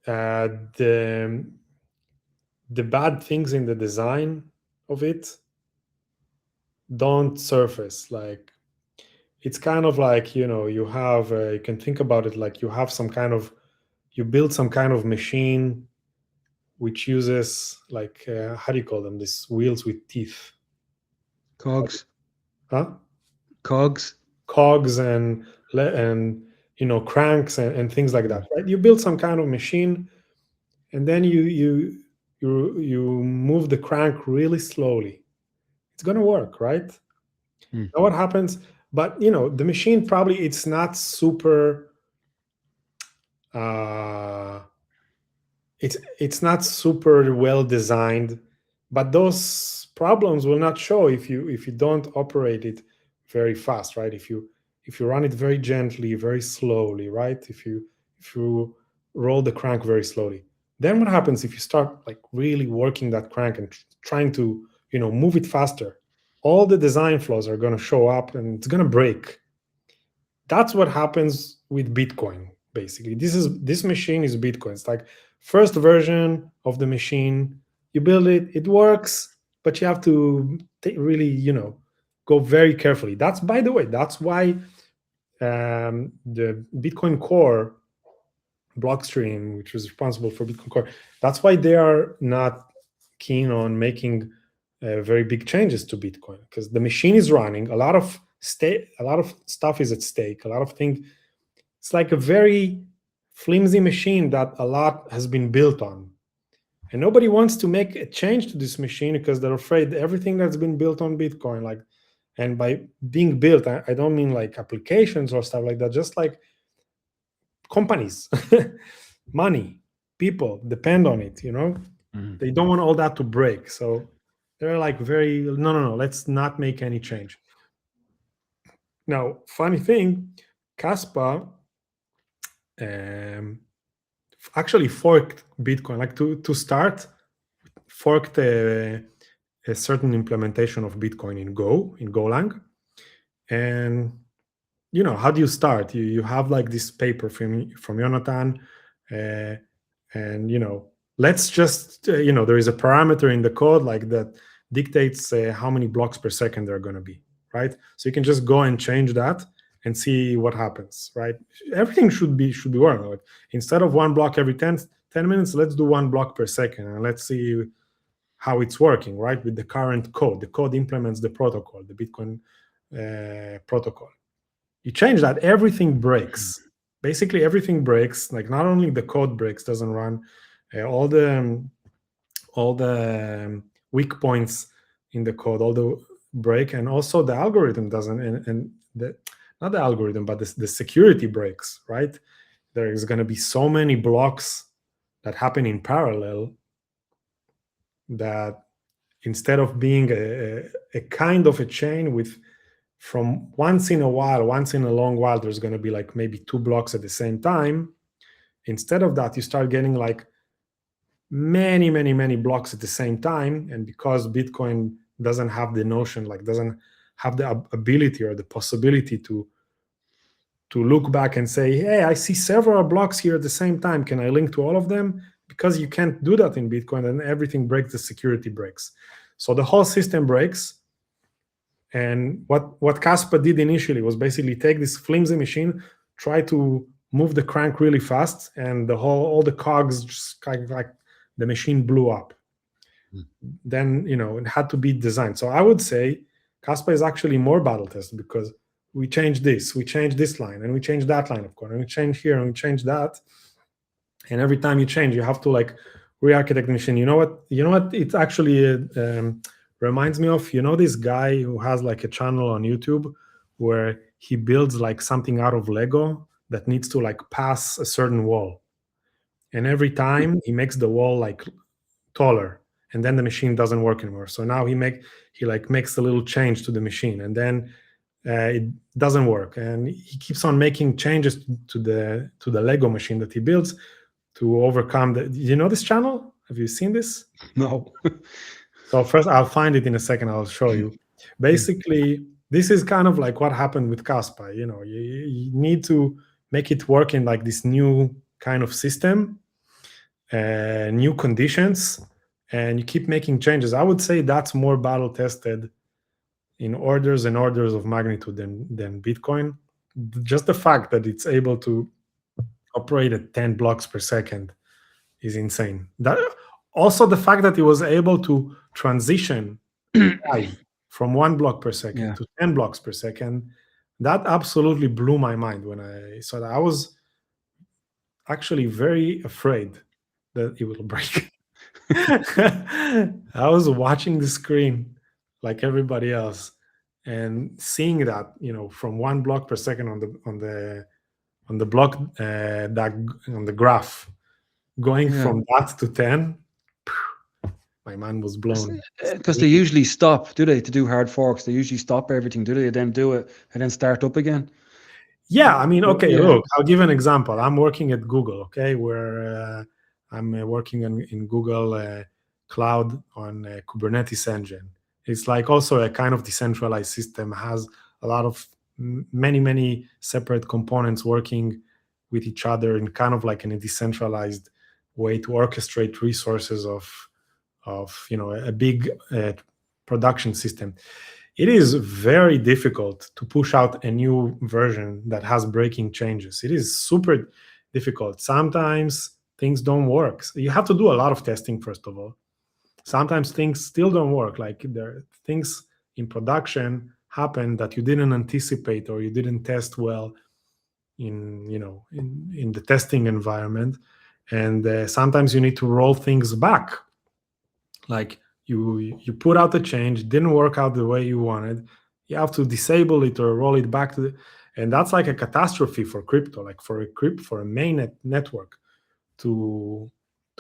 the bad things in the design of it don't surface. Like it's kind of like, you have you can think about it like you build some kind of machine which uses like how do you call them, these wheels with teeth? Cogs. Huh? Cogs and cranks and things like that, right? You build some kind of machine, and then you move the crank really slowly. It's gonna work, right? Now what happens? But the machine probably it's not super. It's not super well designed, but those problems will not show if you don't operate it very fast, right? If you run it very gently, very slowly, right? If you roll the crank very slowly, then what happens if you start like really working that crank and trying to move it faster? All the design flaws are going to show up and it's going to break. That's what happens with Bitcoin. Basically, this machine is Bitcoin. It's like first version of the machine. You build it, it works, but you have to really, go very carefully. That's, by the way, that's why the Bitcoin Core blockstream, which is responsible for Bitcoin Core, that's why they are not keen on making very big changes to Bitcoin, because the machine is running. A lot of stuff is at stake. A lot of things. It's like a very flimsy machine that a lot has been built on. And nobody wants to make a change to this machine because they're afraid everything that's been built on Bitcoin, like, and by being built, I don't mean like applications or stuff like that, just like companies, money, people depend on it, They don't want all that to break. So they're like no, let's not make any change. Now, funny thing, Kaspa actually forked Bitcoin, like to start, forked a certain implementation of Bitcoin in Golang. And how do you start? You have like this paper from Jonathan, and let's just there is a parameter in the code like that dictates how many blocks per second there are going to be, right? So you can just go and change that and see what happens, right? Everything should be working. Like, instead of one block every 10 minutes, let's do 1 block per second, and let's see how it's working, right? With the current code. The code implements the protocol, the Bitcoin protocol. You change that, everything breaks. Basically, everything breaks. Like, not only the code breaks, doesn't run, all the weak points in the code, all the break, and also the algorithm doesn't, and not the algorithm, but the security breaks, right? There is going to be so many blocks that happen in parallel that instead of being a kind of a chain with, from once in a long while, there's going to be like maybe 2 blocks at the same time. Instead of that, you start getting like many blocks at the same time, and because Bitcoin doesn't have the notion, like doesn't have the ability or the possibility to look back and say, hey, I see several blocks here at the same time, can I link to all of them? Because you can't do that in Bitcoin, and everything breaks, the security breaks. So the whole system breaks. And what Kaspa did initially was basically take this flimsy machine, try to move the crank really fast, and all the cogs just kind of like the machine blew up. Then it had to be designed. So I would say Kaspa is actually more battle tested, because we changed this line, and we changed that line of code, and we change here, and we change that. And every time you change, you have to like re-architect the machine. You know what? It actually reminds me of, this guy who has like a channel on YouTube where he builds like something out of Lego that needs to like pass a certain wall. And every time he makes the wall like taller, and then the machine doesn't work anymore. So now he makes a little change to the machine, and then it doesn't work. And he keeps on making changes to the Lego machine that he builds to overcome the. You know this channel? Have you seen this? No. So first, I'll find it in a second. I'll show you. Basically, this is kind of like what happened with Kaspa. You need to make it work in like this new kind of system, new conditions, and you keep making changes. I would say that's more battle tested in orders and orders of magnitude than Bitcoin. Just the fact that it's able to operate at 10 blocks per second is insane. That also the fact that it was able to transition from 1 block per second to 10 blocks per second, that absolutely blew my mind when I saw that. I was actually very afraid that it will break. I was watching the screen like everybody else, and seeing that from 1 block per second on the block on the graph, going from that to 10, my mind was blown. Because they usually stop, do they, to do hard forks? They usually stop everything, do they? Then do it and then start up again. Yeah, I mean, okay, look, I'll give an example. I'm working at Google, okay, where I'm working in Google Cloud on Kubernetes engine. It's like also a kind of decentralized system, has a lot of many separate components working with each other in kind of like in a decentralized way to orchestrate resources of a big production system. It is very difficult to push out a new version that has breaking changes. It is super difficult. Sometimes things don't work. You have to do a lot of testing, first of all. Sometimes things still don't work. Like there are things in production happen that you didn't anticipate or you didn't test well in the testing environment. And sometimes you need to roll things back. Like you put out the change, didn't work out the way you wanted, you have to disable it or roll it back to and that's like a catastrophe for crypto, like for a mainnet network to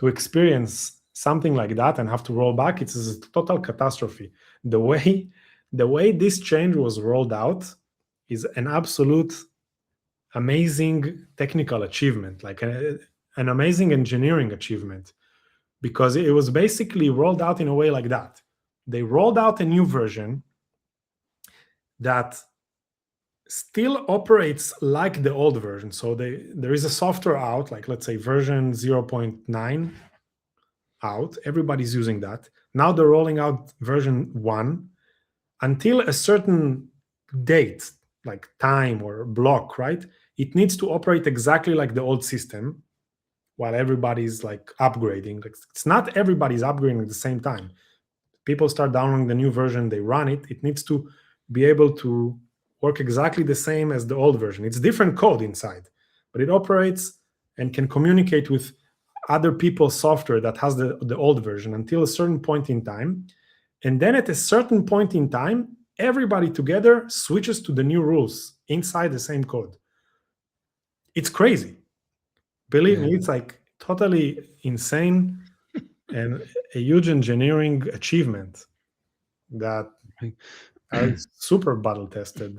experience something like that and have to roll back. It's a total catastrophe. The way this change was rolled out is an absolute amazing technical achievement, like an amazing engineering achievement, because it was basically rolled out in a way like that. They rolled out a new version that still operates like the old version. So there is a software out, like let's say version 0.9 out. Everybody's using that. Now they're rolling out version 1 until a certain date, like time or block, right? It needs to operate exactly like the old system, while everybody's like upgrading. Like, it's not everybody's upgrading at the same time. People start downloading the new version, they run it. It needs to be able to work exactly the same as the old version. It's different code inside, but it operates and can communicate with other people's software that has the old version until a certain point in time. And then at a certain point in time, everybody together switches to the new rules inside the same code. It's crazy. Believe me, it's like totally insane and a huge engineering achievement that is super battle tested.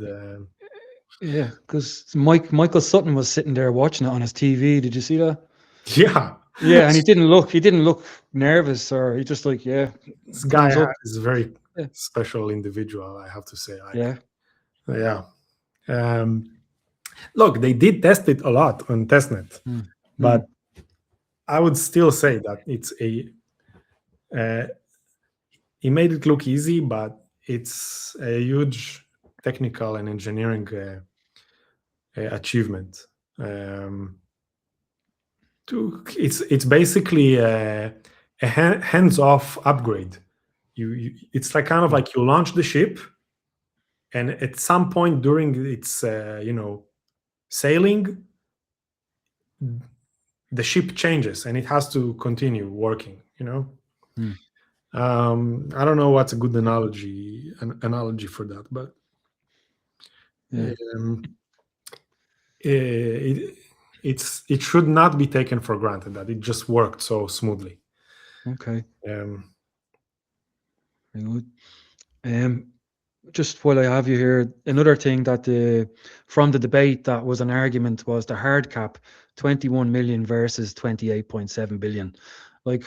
Yeah, because Michael Sutton was sitting there watching it on his TV. Did you see that? Yeah, Yeah, and he didn't look nervous, or he just like, yeah, This guy thumbs up. is a very Yeah. special individual, I have to say. Yeah. Yeah. Look, they did test it a lot on testnet, Mm. but I would still say that it's he made it look easy, but it's a huge technical and engineering achievement. It's basically a hands-off upgrade. It's like kind of like you launch the ship, and at some point during its sailing, the ship changes and it has to continue working. I don't know what's a good analogy for that, but Yeah. it should not be taken for granted that it just worked so smoothly. Okay. Um, Very good. Just while I have you here, another thing that from the debate that was an argument was the hard cap, 21 million versus 28.7 billion. Like,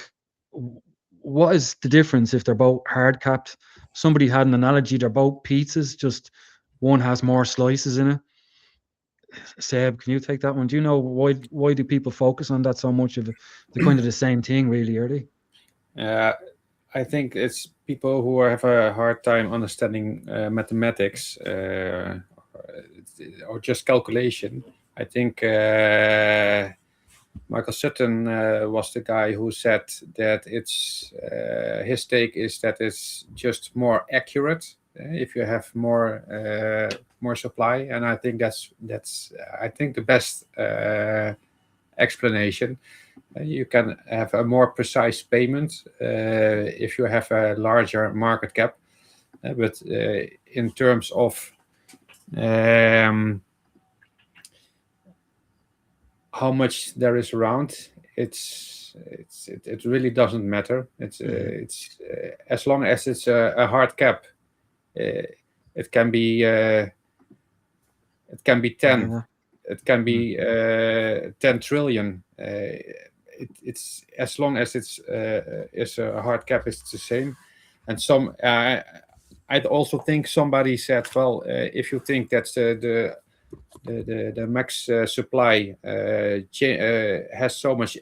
what is the difference if they're both hard capped? Somebody had an analogy, they're both pizzas, just one has more slices in it. Seb, can you take that one? Do you know why do people focus on that so much? Of they're kind of the same thing, really, are they? I think it's people who have a hard time understanding mathematics or just calculation. I think Michael Sutton was the guy who said that it's his take is that it's just more accurate if you have more supply, and I think that's I think the best explanation. You can have a more precise payment if you have a larger market cap, but in terms of how much there is around, it really doesn't matter. It's as long as it's a hard cap, it can be 10. Yeah. It can be 10 trillion. It's as long as it's a hard cap, it's the same. And I'd also think somebody said, well, if you think that's the max supply has so much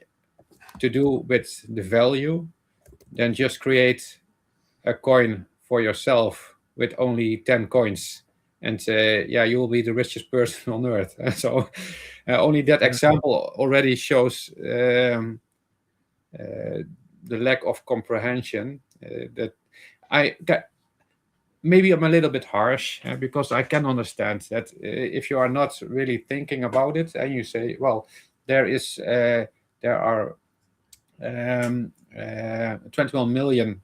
to do with the value, then just create a coin for yourself with only 10 coins. And you will be the richest person on earth. So only that example already shows the lack of comprehension. Maybe I'm a little bit harsh because I can understand that if you are not really thinking about it and you say, well, there are 21 million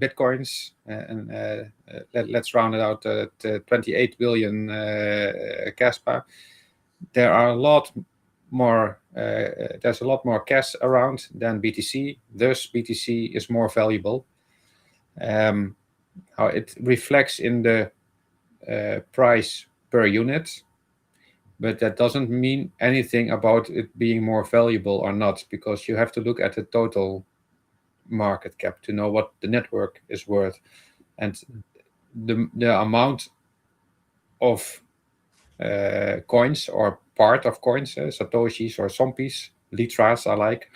bitcoins, and let's round it out to 28 billion Kaspa. There are a lot more. There's a lot more cash around than BTC. Thus, BTC is more valuable. How it reflects in the price per unit, but that doesn't mean anything about it being more valuable or not, because you have to look at the total market cap to know what the network is worth, and the amount of coins or part of coins, satoshis or zombis, litras I like.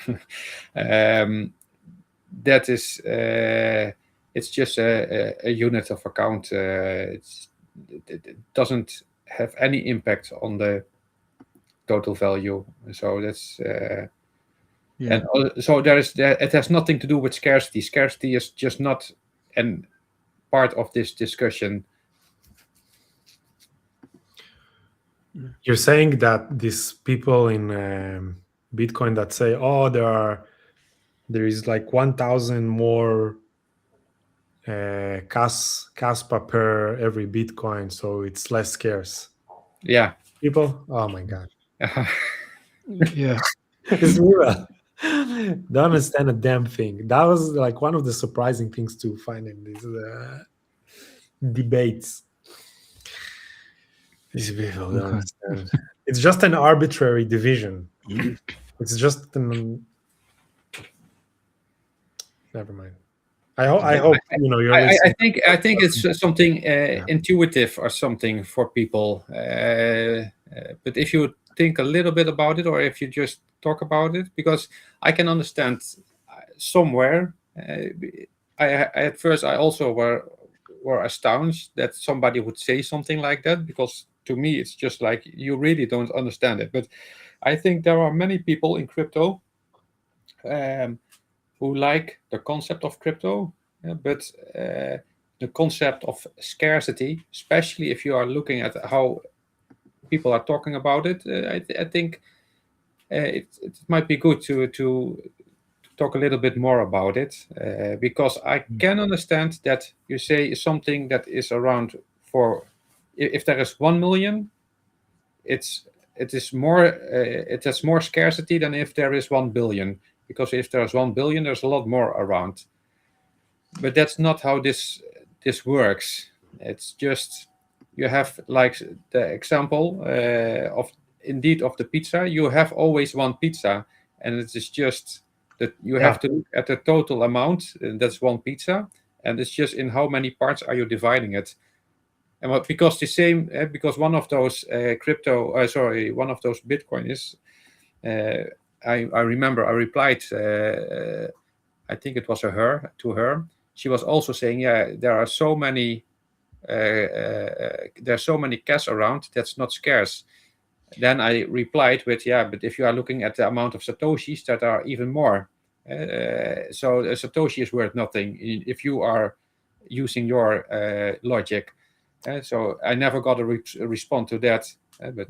That is it's just a unit of account. It doesn't have any impact on the total value. So that's and so it has nothing to do with scarcity. Scarcity is just not an part of this discussion. You're saying that these people in Bitcoin that say, oh, there is like 1,000 more Kaspa per every Bitcoin, so it's less scarce. Yeah. People, oh my God. Yeah. Don't understand a damn thing. That was like one of the surprising things to find in these debates. These people don't understand. It's just an arbitrary division. It's just never mind. I hope you're listening. I think it's something intuitive or something for people. But if you think a little bit about it, or if you just talk about it, because I can understand somewhere. At first I also were astonished that somebody would say something like that, because to me it's just like you really don't understand it. But I think there are many people in crypto who like the concept of crypto, but the concept of scarcity, especially if you are looking at how people are talking about it, I think it might be good to talk a little bit more about it, because I can understand that you say something that is around for if there is 1 million, it is more it has more scarcity than if there is 1 billion, because if there's 1 billion, there's a lot more around. But that's not how this works. It's just you have like the example of the pizza. You have always one pizza, and it is just that you have to look at the total amount. And that's one pizza, and it's just in how many parts are you dividing it. And because the same, because one of those one of those Bitcoin is, I remember I replied, I think it was to her. She was also saying, yeah, there are so many, there's so many KAS around, that's not scarce. Then I replied with, yeah, but if you are looking at the amount of Satoshis, that are even more. So a Satoshi is worth nothing if you are using your logic. So I never got a response to that. But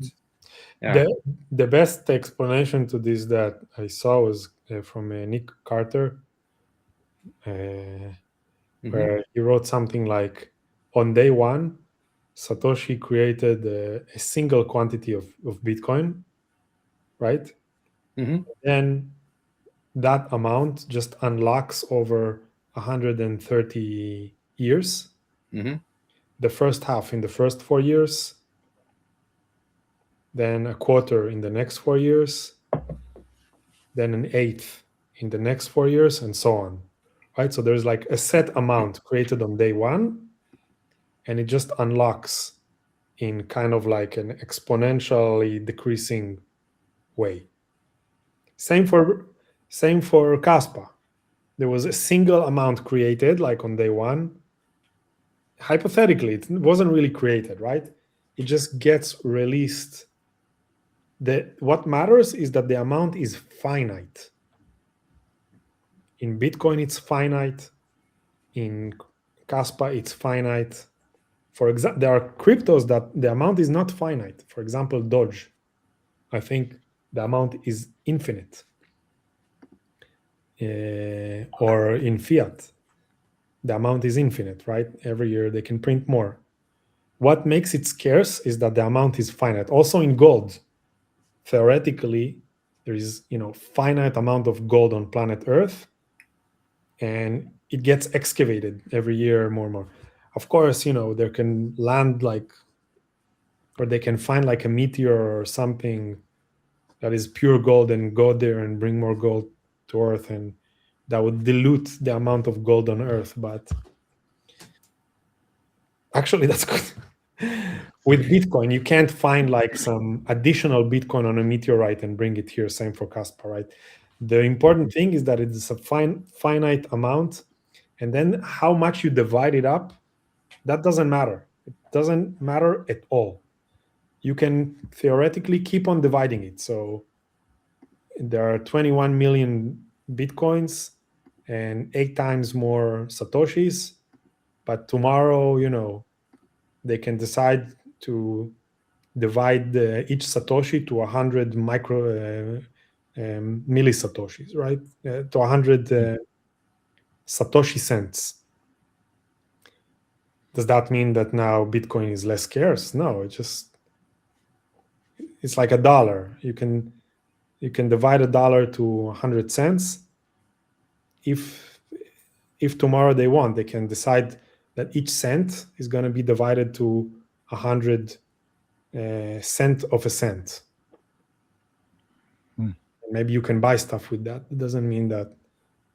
yeah. The best explanation to this that I saw was from Nick Carter, where he wrote something like, on day one, Satoshi created a single quantity of Bitcoin, right? Then that amount just unlocks over 130 years. The first half in the first 4 years, then a quarter in the next 4 years, then an eighth in the next 4 years, and so on, right? So there's like a set amount created on day one, and it just unlocks in kind of like an exponentially decreasing way. Same for Kaspa. There was a single amount created like on day one. Hypothetically, it wasn't really created, right? It just gets released. What matters is that the amount is finite. In Bitcoin, it's finite. In Kaspa, it's finite. For example, there are cryptos that the amount is not finite. For example, Doge. I think the amount is infinite. Or in fiat, the amount is infinite, right? Every year they can print more. What makes it scarce is that the amount is finite. Also in gold, theoretically, there is finite amount of gold on planet Earth, and it gets excavated every year more and more. Of course, there can land or they can find like a meteor or something that is pure gold and go there and bring more gold to Earth, and that would dilute the amount of gold on Earth. But actually, that's good. With Bitcoin, you can't find like some additional Bitcoin on a meteorite and bring it here. Same for Kaspa, right? The important thing is that it is a finite amount, and then how much you divide it up, that doesn't matter. It doesn't matter at all. You can theoretically keep on dividing it. So there are 21 million Bitcoins and 8 times more Satoshis, but tomorrow, they can decide to divide each Satoshi to 100 millisatoshis, right? To 100 Satoshi cents. Does that mean that now Bitcoin is less scarce? No, it's like $1. You can divide $1 to 100 cents. If tomorrow they want, they can decide that each cent is going to be divided to 100 cent of a cent. And maybe you can buy stuff with that. It doesn't mean that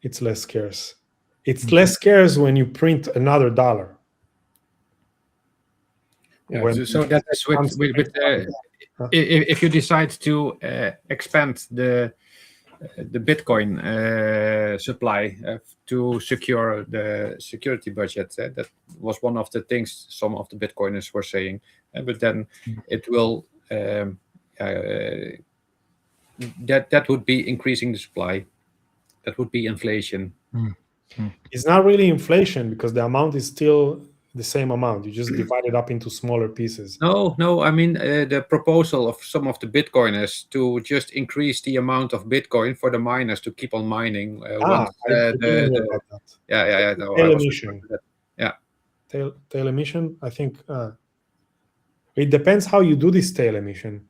it's less scarce. It's less scarce when you print another dollar. Yeah, so that is with if you decide to expand the Bitcoin supply to secure the security budget. That was one of the things some of the Bitcoiners were saying. But then it will that would be increasing the supply. That would be inflation. It's not really inflation because the amount is still the same amount. You just divide it up into smaller pieces. No. I mean the proposal of some of the Bitcoiners to just increase the amount of Bitcoin for the miners to keep on mining. I didn't hear about that. Yeah. No, tail emission. Yeah. Tail emission. I think it depends how you do this tail emission.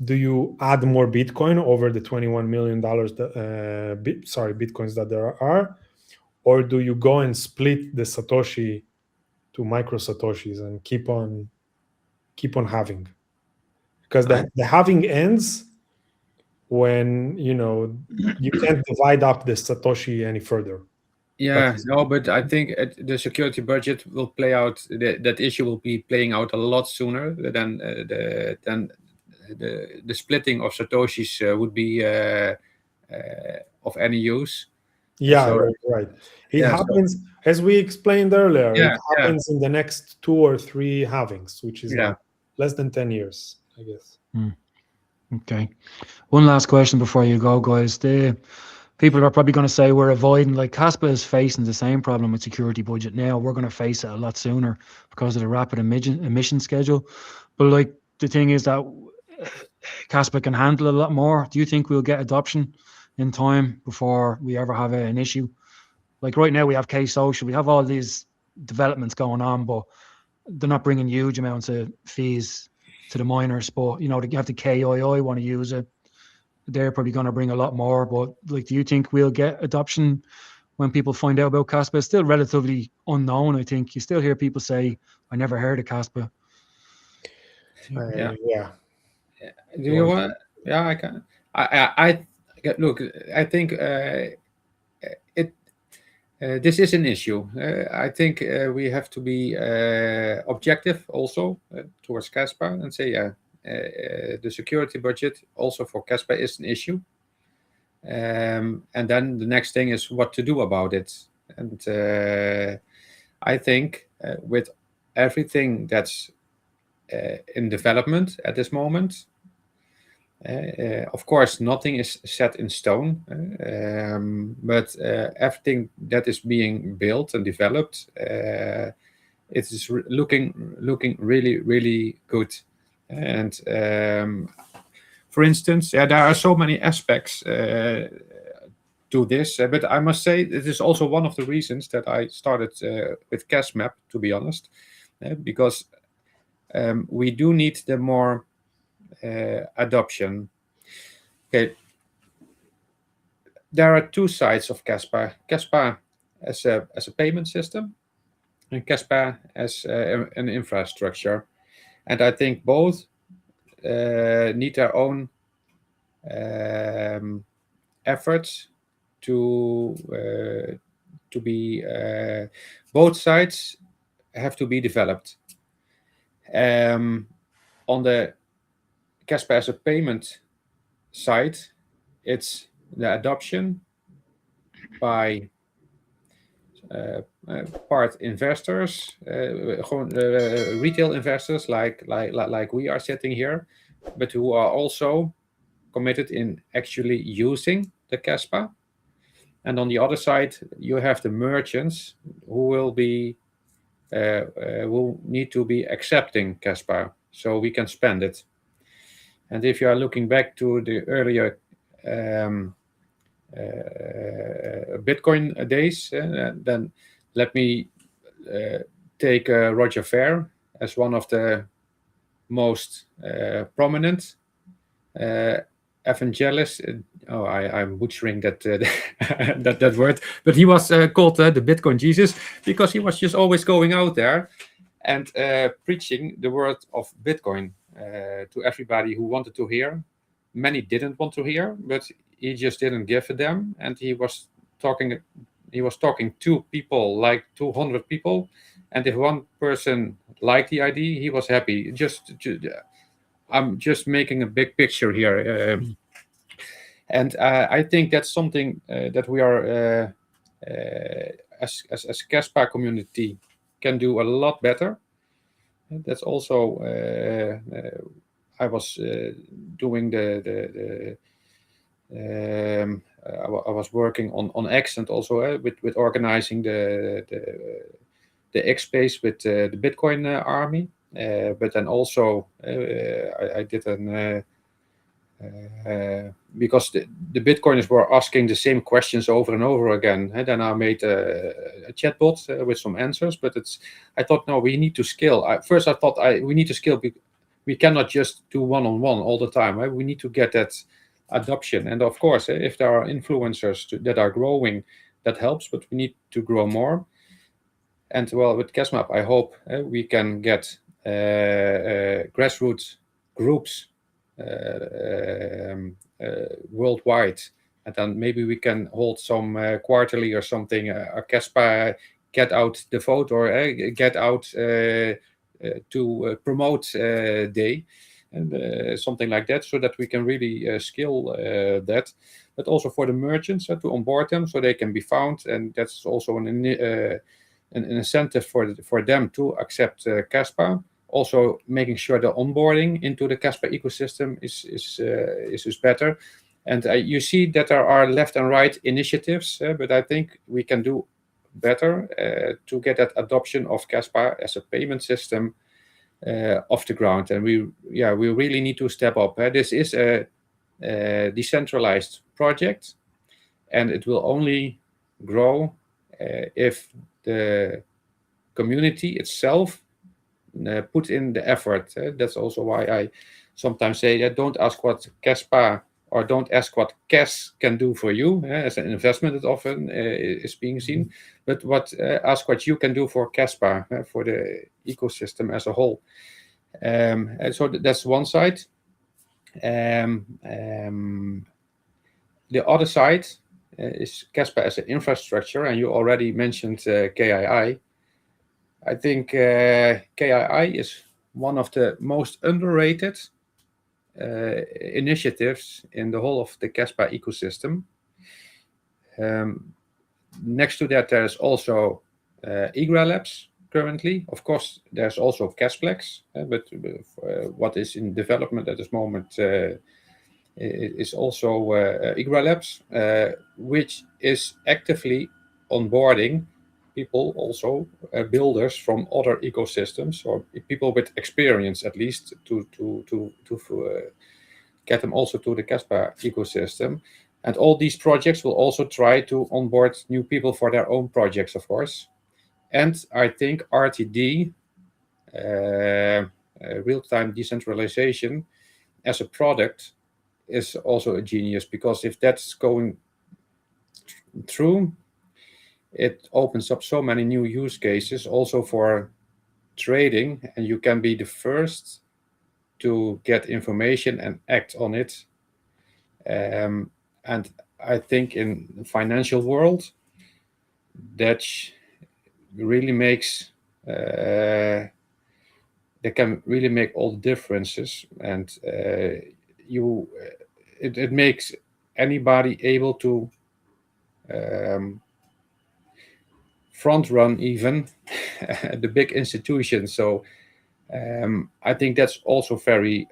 Do you add more Bitcoin over the $21 million Bitcoins that there are, or do you go and split the Satoshi to micro Satoshis and keep on having? Because the halving ends when you can't divide up the Satoshi any further. Yeah, no, but I think the security budget will play out. That issue will be playing out a lot sooner than the splitting of Satoshis would be of any use. Yeah, so, right. It happens, as we explained earlier, it happens in the next 2 or 3 halvings, which is like less than 10 years, I guess. Okay. One last question before you go, guys. The people are probably going to say we're avoiding, like Kaspa is facing the same problem with security budget now. We're going to face it a lot sooner because of the rapid emission schedule. But like the thing is that Kaspa can handle a lot more. Do you think we'll get adoption in time before we ever have an issue? Like right now we have K-Social, we have all these developments going on, but they're not bringing huge amounts of fees to the miners. But you have the KII want to use it. They're probably going to bring a lot more. But like, do you think we'll get adoption when people find out about Kaspa? It's still relatively unknown. I think you still hear people say, "I never heard of Kaspa." Yeah. Do you want? Yeah, I can. I look. I think this is an issue. I think we have to be objective also towards Kaspa and say, the security budget also for Kaspa is an issue. And then the next thing is what to do about it. And I think with everything that's in development at this moment, of course, nothing is set in stone, but everything that is being built and developed, it is looking really, really good. And for instance, there are so many aspects to this, but I must say it is also one of the reasons that I started with CashMap, to be honest, because we do need the more adoption. Okay, there are 2 sides of Kaspa. Kaspa as a payment system, and Kaspa as an infrastructure. And I think both need their own efforts to be. Both sides have to be developed. On the Kaspa as a payment side, it's the adoption by part investors, retail investors like we are sitting here, but who are also committed in actually using the Kaspa. And on the other side, you have the merchants who will need to be accepting Kaspa so we can spend it. And if you are looking back to the earlier Bitcoin days, then let me take Roger Ver as one of the most prominent evangelists. I'm butchering that that word, but he was called the Bitcoin Jesus because he was just always going out there and preaching the word of Bitcoin to everybody who wanted to hear. Many didn't want to hear, but he just didn't give a damn, and he was talking to people, like 200 people, and if one person liked the idea, he was happy. I'm just making a big picture here, and I think that's something that we are as Kaspa community can do a lot better. And that's also I was doing I was working on X, and also with organizing the X space with the Bitcoin army. But then also I did an because the Bitcoiners were asking the same questions over and over again. And then I made a chatbot with some answers. But I thought, no, we need to scale. First, I thought we need to scale. We cannot just do one-on-one all the time. Right? We need to get that adoption. And of course, if there are influencers that are growing, that helps. But we need to grow more. And well, with CasMap, I hope we can get grassroots groups worldwide, and then maybe we can hold some quarterly or something, a Kaspa get out the vote, or get out to promote day, and something like that, so that we can really scale that. But also for the merchants to onboard them, so they can be found, and that's also an incentive for them to accept Kaspa. Also making sure the onboarding into the Kaspa ecosystem is better. And you see that there are left and right initiatives, but I think we can do better to get that adoption of Kaspa as a payment system off the ground. And we really need to step up. This is a decentralized project, and it will only grow if the community itself put in the effort. That's also why I sometimes say that don't ask what Kaspa, or don't ask what KAS can do for you as an investment. It often is being seen, but ask what you can do for Kaspa, for the ecosystem as a whole. And so that's one side. The other side is Kaspa as an infrastructure, and you already mentioned KII. I think KII is one of the most underrated initiatives in the whole of the Kaspa ecosystem. Next to that, there's also IGRA Labs currently. Of course, there's also Kasplex, but what is in development at this moment is also IGRA Labs, which is actively onboarding people, also builders from other ecosystems, or people with experience, at least, to get them also to the Kaspa ecosystem. And all these projects will also try to onboard new people for their own projects, of course. And I think RTD, real-time decentralization, as a product is also a genius, because if that's going through, it opens up so many new use cases also for trading, and you can be the first to get information and act on it. And I think in the financial world, that really makes that can really make all the differences, and it makes anybody able to front run even the big institutions. So I think that's also very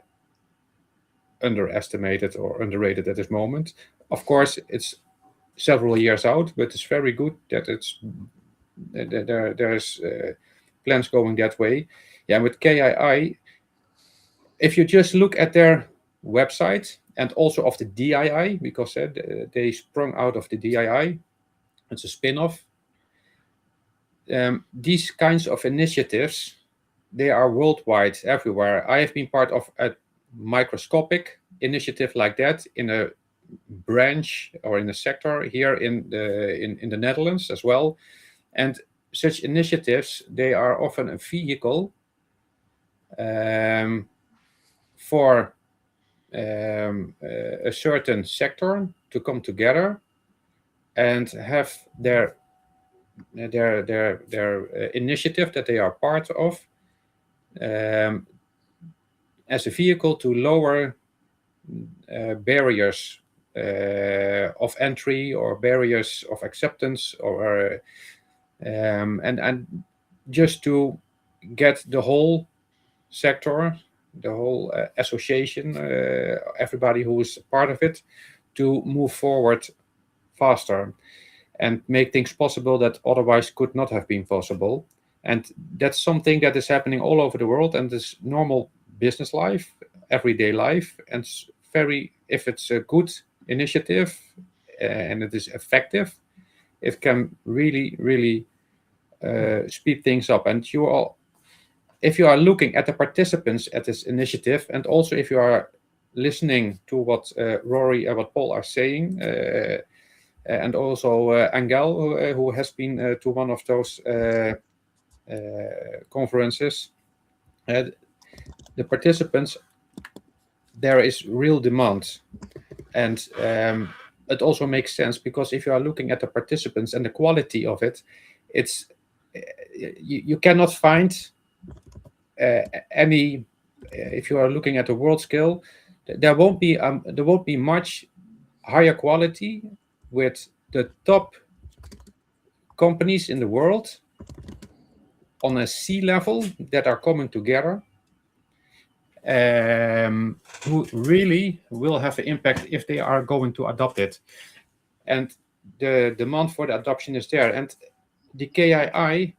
underestimated or underrated at this moment. Of course, it's several years out, but it's very good that there's plans going that way. Yeah, with KII, if you just look at their website, and also of the DII, because they sprung out of the DII, it's a spin-off. These kinds of initiatives, they are worldwide, everywhere. I have been part of a microscopic initiative like that in a branch or in a sector here in the Netherlands as well. And such initiatives, they are often a vehicle for a certain sector to come together and have their initiative that they are part of as a vehicle to lower barriers of entry or barriers of acceptance, or and just to get the whole sector, the whole association, everybody who is part of it, to move forward faster and make things possible that otherwise could not have been possible. And that's something that is happening all over the world, and is normal business life, everyday life. And if it's a good initiative and it is effective, it can really, really speed things up. And if you are looking at the participants at this initiative, and also if you are listening to what Rory and what Paul are saying, and also Angel, who has been to one of those conferences, the participants, there is real demand. And it also makes sense, because if you are looking at the participants and the quality of it, it's you cannot find any. If you are looking at the world scale, there won't be much higher quality with the top companies in the world on a C-level that are coming together, who really will have an impact if they are going to adopt it. And the demand for the adoption is there. And the KII,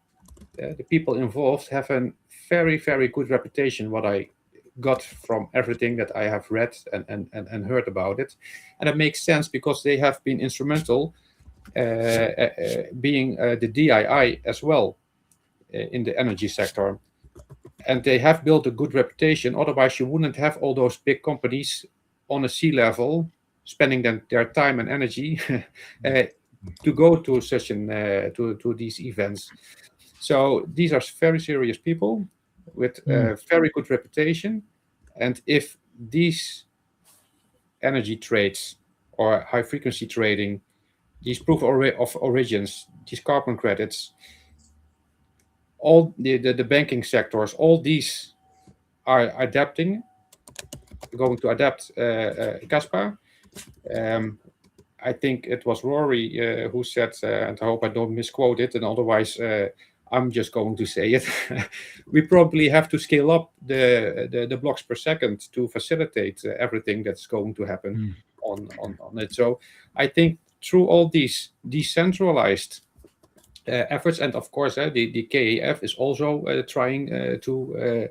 the people involved, have a very, very good reputation, what I got from everything that I have read and heard about it. And it makes sense, because they have been instrumental being the DII as well in the energy sector. And they have built a good reputation. Otherwise, you wouldn't have all those big companies on a C-level spending their time and energy to go to such to these events. So these are very serious people with very good reputation. And if these energy trades or high frequency trading, these proof of origins, these carbon credits, all the banking sectors, all these are going to adapt Kaspa. I think it was Rory who said, and I hope I don't misquote it, and otherwise I'm just going to say it. We probably have to scale up the blocks per second to facilitate everything that's going to happen on it. So I think through all these decentralized efforts, and of course the KAF is also trying to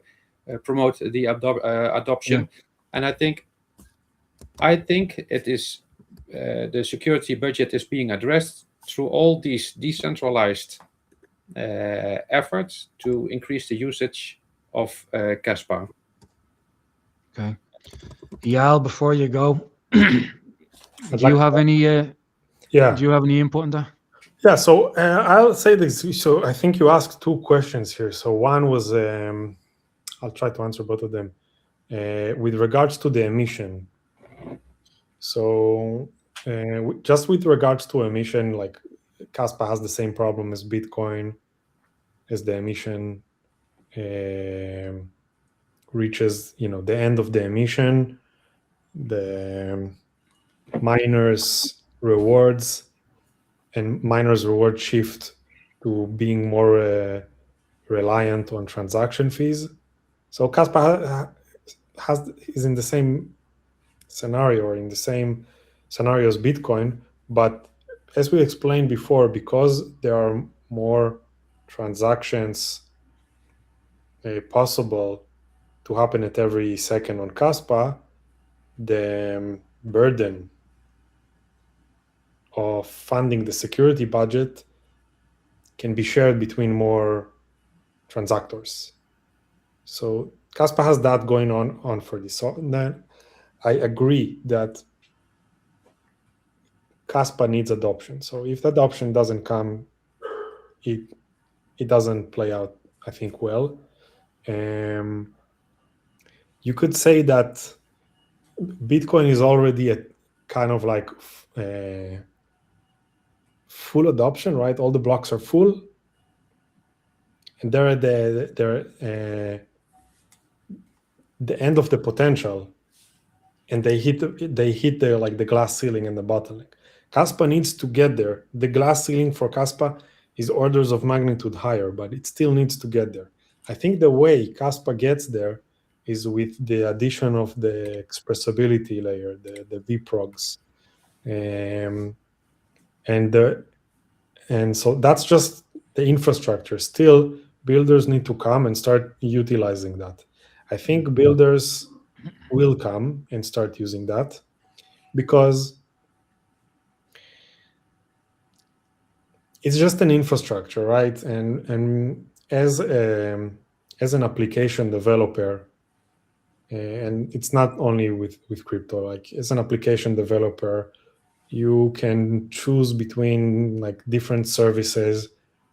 promote the adoption. And I think it is the security budget is being addressed through all these decentralized efforts to increase the usage of Kaspa. Okay. Eyal, before you go, do you have any input on that? Yeah, so I'll say this. So I think you asked two questions here. So one was, I'll try to answer both of them. With regards to the emission. So just with regards to emission, like Kaspa has the same problem as Bitcoin, as the emission reaches, the end of the emission, the miners' rewards and miners' reward shift to being more reliant on transaction fees. So Kaspa is in the same scenario, or in the same scenario as Bitcoin, but as we explained before, because there are more transactions possible to happen at every second on Kaspa, the burden of funding the security budget can be shared between more transactors. So Kaspa has that going on for this. So then I agree that Kaspa needs adoption. So if the adoption doesn't come, it doesn't play out, I think, well. You could say that Bitcoin is already kind of like full adoption, right? All the blocks are full, and they're at the end of the potential, and they hit the like the glass ceiling and the bottleneck. Kaspa needs to get there. The glass ceiling for Kaspa is orders of magnitude higher, but it still needs to get there. I think the way Kaspa gets there is with the addition of the expressibility layer, the vprogs, and so that's just the infrastructure. Still, builders need to come and start utilizing that. I think builders will come and start using that because it's just an infrastructure, right? And as an application developer, and it's not only with crypto, like as an application developer, you can choose between like different services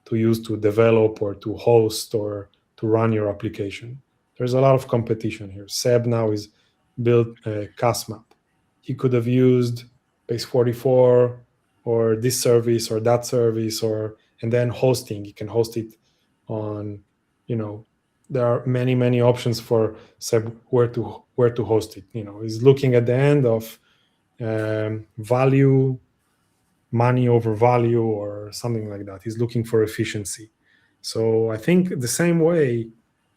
to use to develop or to host or to run your application. There's a lot of competition here. Seb now is built a KAS map. He could have used base 44 or this service or that service, and then hosting. You can host it on, there are many options for Seb where to host it. He's looking at the end of value, money over value, or something like that. He's looking for efficiency. So I think the same way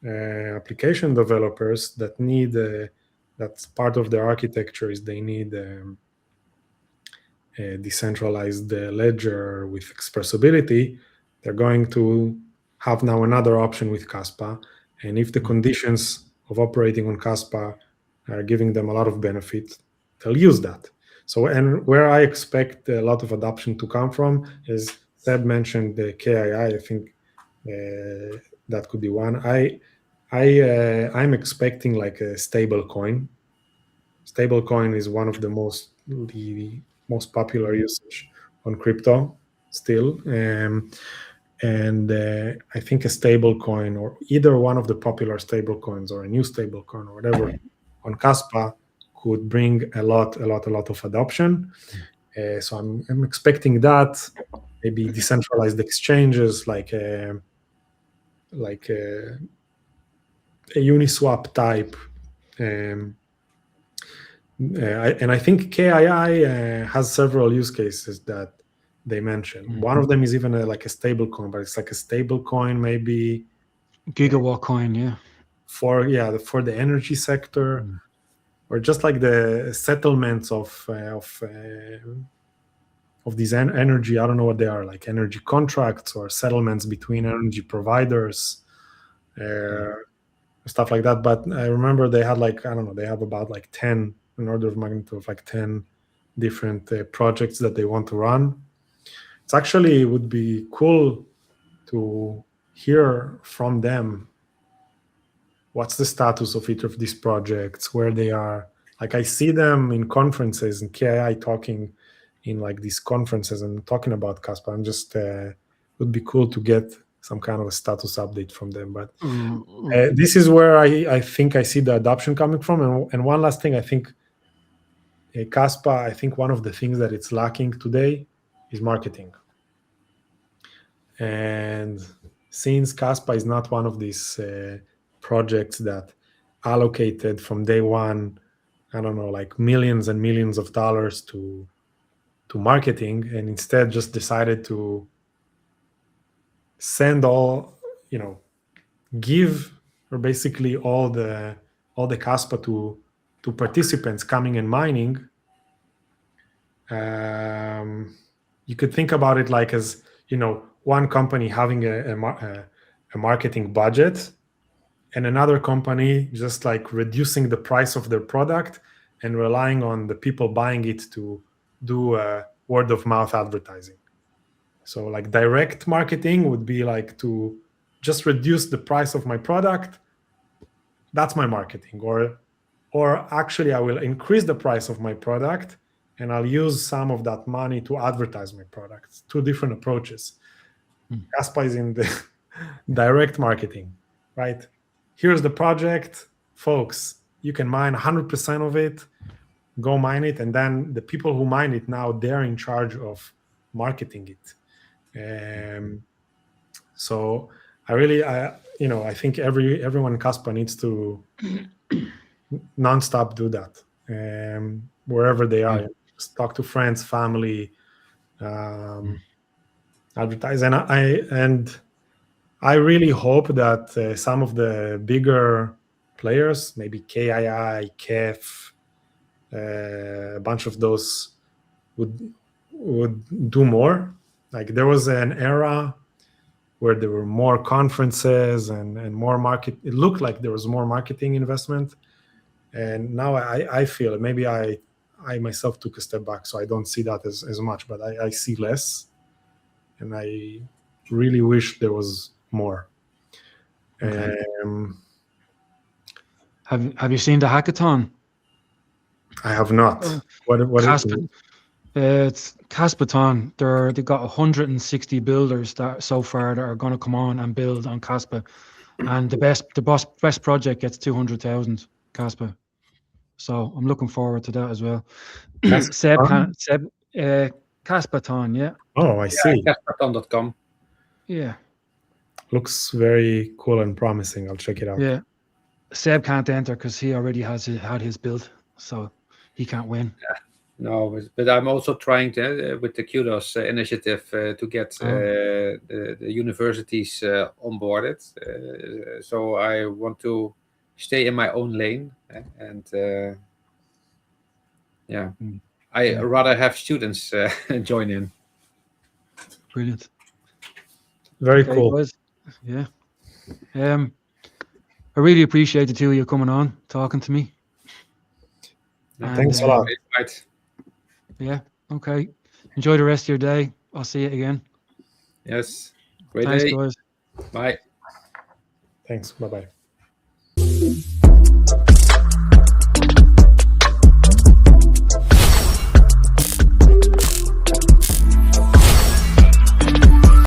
application developers that need that's part of their architecture is they need a decentralized ledger with expressibility. They're going to have now another option with Kaspa, and if the conditions of operating on Kaspa are giving them a lot of benefit, they'll use that. So, and where I expect a lot of adoption to come from is Seb mentioned the KII. I think that could be one. I'm expecting like a stable coin. Stable coin is one of the most popular usage on crypto still. And I think a stable coin or either one of the popular stable coins or a new stable coin or whatever on Kaspa could bring a lot of adoption. So I'm expecting that, maybe decentralized exchanges like a Uniswap type. And I think KII has several use cases that they mentioned. Mm-hmm. One of them is even like a stable coin, but it's like a stable coin, maybe gigawatt coin, yeah. For the energy sector, or just like the settlements of these energy. I don't know what they are, like energy contracts or settlements between energy providers, stuff like that. But I remember they had like, I don't know, they have about like 10, an order of magnitude of like 10 different projects that they want to run. It's actually would be cool to hear from them what's the status of each of these projects, where they are. Like I see them in conferences and KII talking in like these conferences and talking about Kaspa. I'm just would be cool to get some kind of a status update from them. But this is where I think I see the adoption coming from. And one last thing, I think Kaspa, I think one of the things that it's lacking today is marketing. And since Kaspa is not one of these projects that allocated from day one, I don't know, like millions and millions of dollars to marketing, and instead just decided to send all, give or basically all the Kaspa to participants coming and mining. You could think about it like as, one company having a marketing budget and another company just like reducing the price of their product and relying on the people buying it to do word of mouth advertising. So like direct marketing would be like to just reduce the price of my product. That's my marketing. Or actually I will increase the price of my product and I'll use some of that money to advertise my products. Two different approaches. Kaspa is in the direct marketing, right? Here's the project, folks. You can mine 100% of it. go mine it, and then the people who mine it now, they're in charge of marketing it. So I think everyone in Kaspa needs to nonstop do that, wherever they are. Just talk to friends, family, advertise, and I really hope that some of the bigger players, maybe KII, KEF, a bunch of those would do more. Like there was an era where there were more conferences and more market. It looked like there was more marketing investment, and now I feel maybe I myself took a step back, so I don't see that as much, but I see less, and I really wish there was more. Okay. Have you seen the hackathon? I have not. What is it? It's Kaspathon. They got 160 builders that so far that are going to come on and build on Kaspa, and the best project gets 200,000 Kaspa. So I'm looking forward to that as well. Kaspathon, yeah. Oh, I see. Kaspathon.com. Yeah. Looks very cool and promising. I'll check it out. Yeah. Seb can't enter because he already had his build, so he can't win. Yeah. No, but I'm also trying to, with the Kudos initiative, to get the universities onboarded. So I want to stay in my own lane, and I rather have students join in. Brilliant. Very cool. Guys. Yeah. I really appreciate the two of you coming on, talking to me. Thanks a lot. Yeah. Okay. Enjoy the rest of your day. I'll see you again. Yes. Great Thanks, day. guys. Bye. Thanks. Bye-bye.